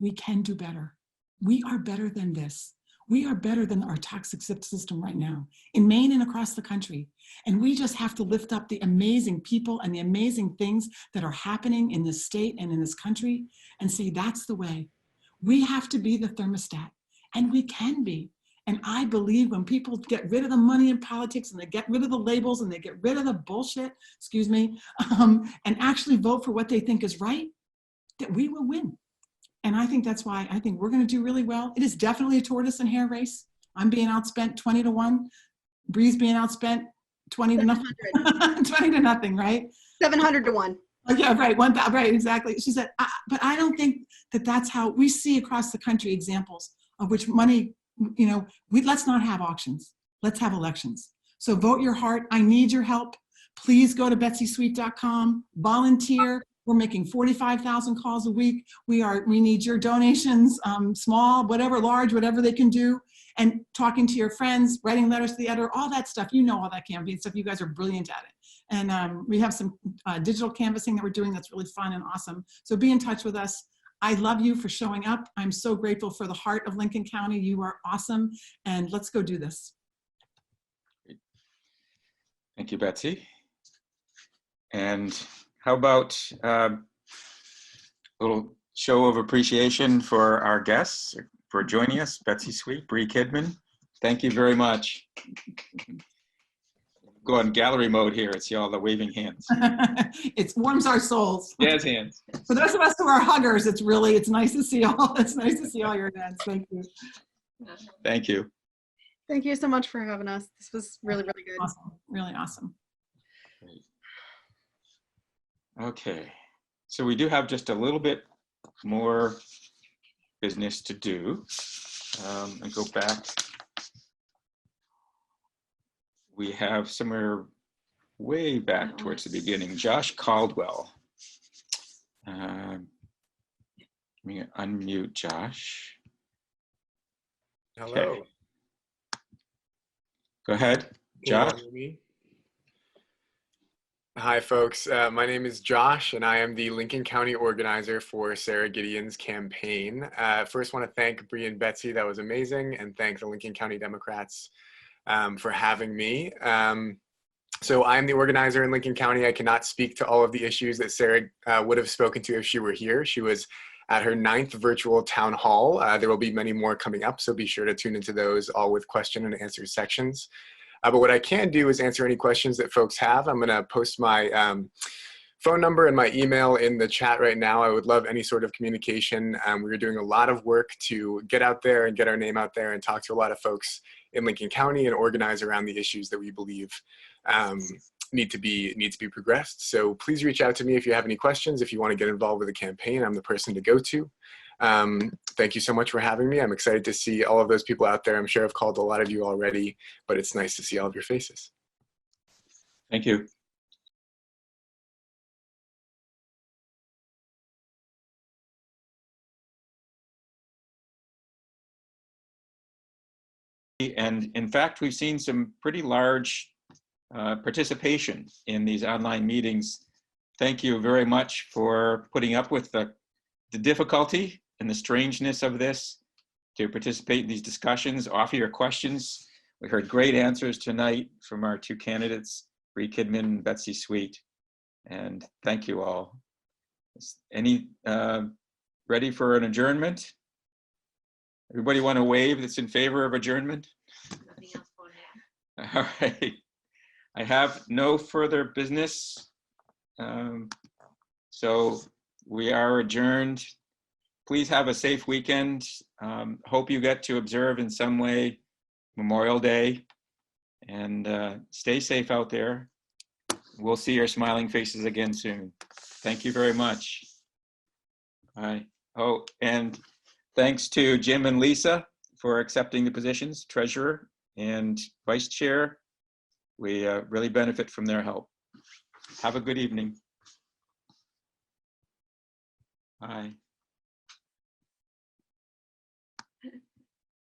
We can do better. We are better than this. We are better than our toxic system right now in Maine and across the country. And we just have to lift up the amazing people and the amazing things that are happening in this state and in this country and say, that's the way. We have to be the thermostat, and we can be. And I believe when people get rid of the money in politics and they get rid of the labels and they get rid of the bullshit, and actually vote for what they think is right, that we will win. And I think that's why I think we're going to do really well. It is definitely a tortoise and hare race. I'm being outspent 20 to 1. Bree's being outspent 20 to nothing. 20 to nothing, right? 700 to 1. Oh, yeah, right. Right, exactly. She said, but I don't think that that's how we see across the country examples of which money, you know, let's not have auctions. Let's have elections. So vote your heart. I need your help. Please go to betsysweet.com, volunteer. We're making 45,000 calls a week. We need your donations, small, whatever, large, whatever they can do. And talking to your friends, writing letters to the editor, all that stuff. You know all that campaign stuff. You guys are brilliant at it. And we have some digital canvassing that we're doing that's really fun and awesome. So be in touch with us. I love you for showing up. I'm so grateful for the heart of Lincoln County. You are awesome. And let's go do this. Thank you, Betsy. And how about a little show of appreciation for our guests for joining us, Betsy Sweet, Bree Kidman. Thank you very much. Go on gallery mode here and see all the waving hands. It warms our souls. Yes, hands. For those of us who are huggers, it's nice to see all your hands. Thank you. Thank you. Thank you so much for having us. This was really, really good. Awesome. Really awesome. Great. Okay, so we do have just a little bit more business to do. And go back. We have somewhere way back towards the beginning, Josh Caldwell. Let me unmute Josh. Hello. Okay. Go ahead, Josh. Can you hear me? Hi, folks. My name is Josh, and I am the Lincoln County organizer for Sara Gideon's campaign. First, want to thank Bree and Betsy. That was amazing, and thank the Lincoln County Democrats for having me. So I'm the organizer in Lincoln County. I cannot speak to all of the issues that Sara would have spoken to if she were here. She was at her 9th virtual town hall. There will be many more coming up, so be sure to tune into those, all with question and answer sections. But what I can do is answer any questions that folks have. I'm gonna post my phone number and my email in the chat right now. I would love any sort of communication. We're doing a lot of work to get out there and get our name out there and talk to a lot of folks in Lincoln County and organize around the issues that we believe need to be progressed. So please reach out to me if you have any questions. If you want to get involved with the campaign, I'm the person to go to. Thank you so much for having me. I'm excited to see all of those people out there. I'm sure I've called a lot of you already, but it's nice to see all of your faces. Thank you. And in fact, we've seen some pretty large participation in these online meetings. Thank you very much for putting up with the difficulty and the strangeness of this, to participate in these discussions, offer your questions. We heard great answers tonight from our two candidates, Bree Kidman and Betsy Sweet. And thank you all. Ready for an adjournment? Everybody want to wave that's in favor of adjournment? All right. I have no further business. So we are adjourned. Please have a safe weekend. Hope you get to observe in some way Memorial Day, and stay safe out there. We'll see your smiling faces again soon. Thank you very much. Bye. Oh, and thanks to Jim and Lisa for accepting the positions, treasurer and vice chair. We really benefit from their help. Have a good evening. Bye.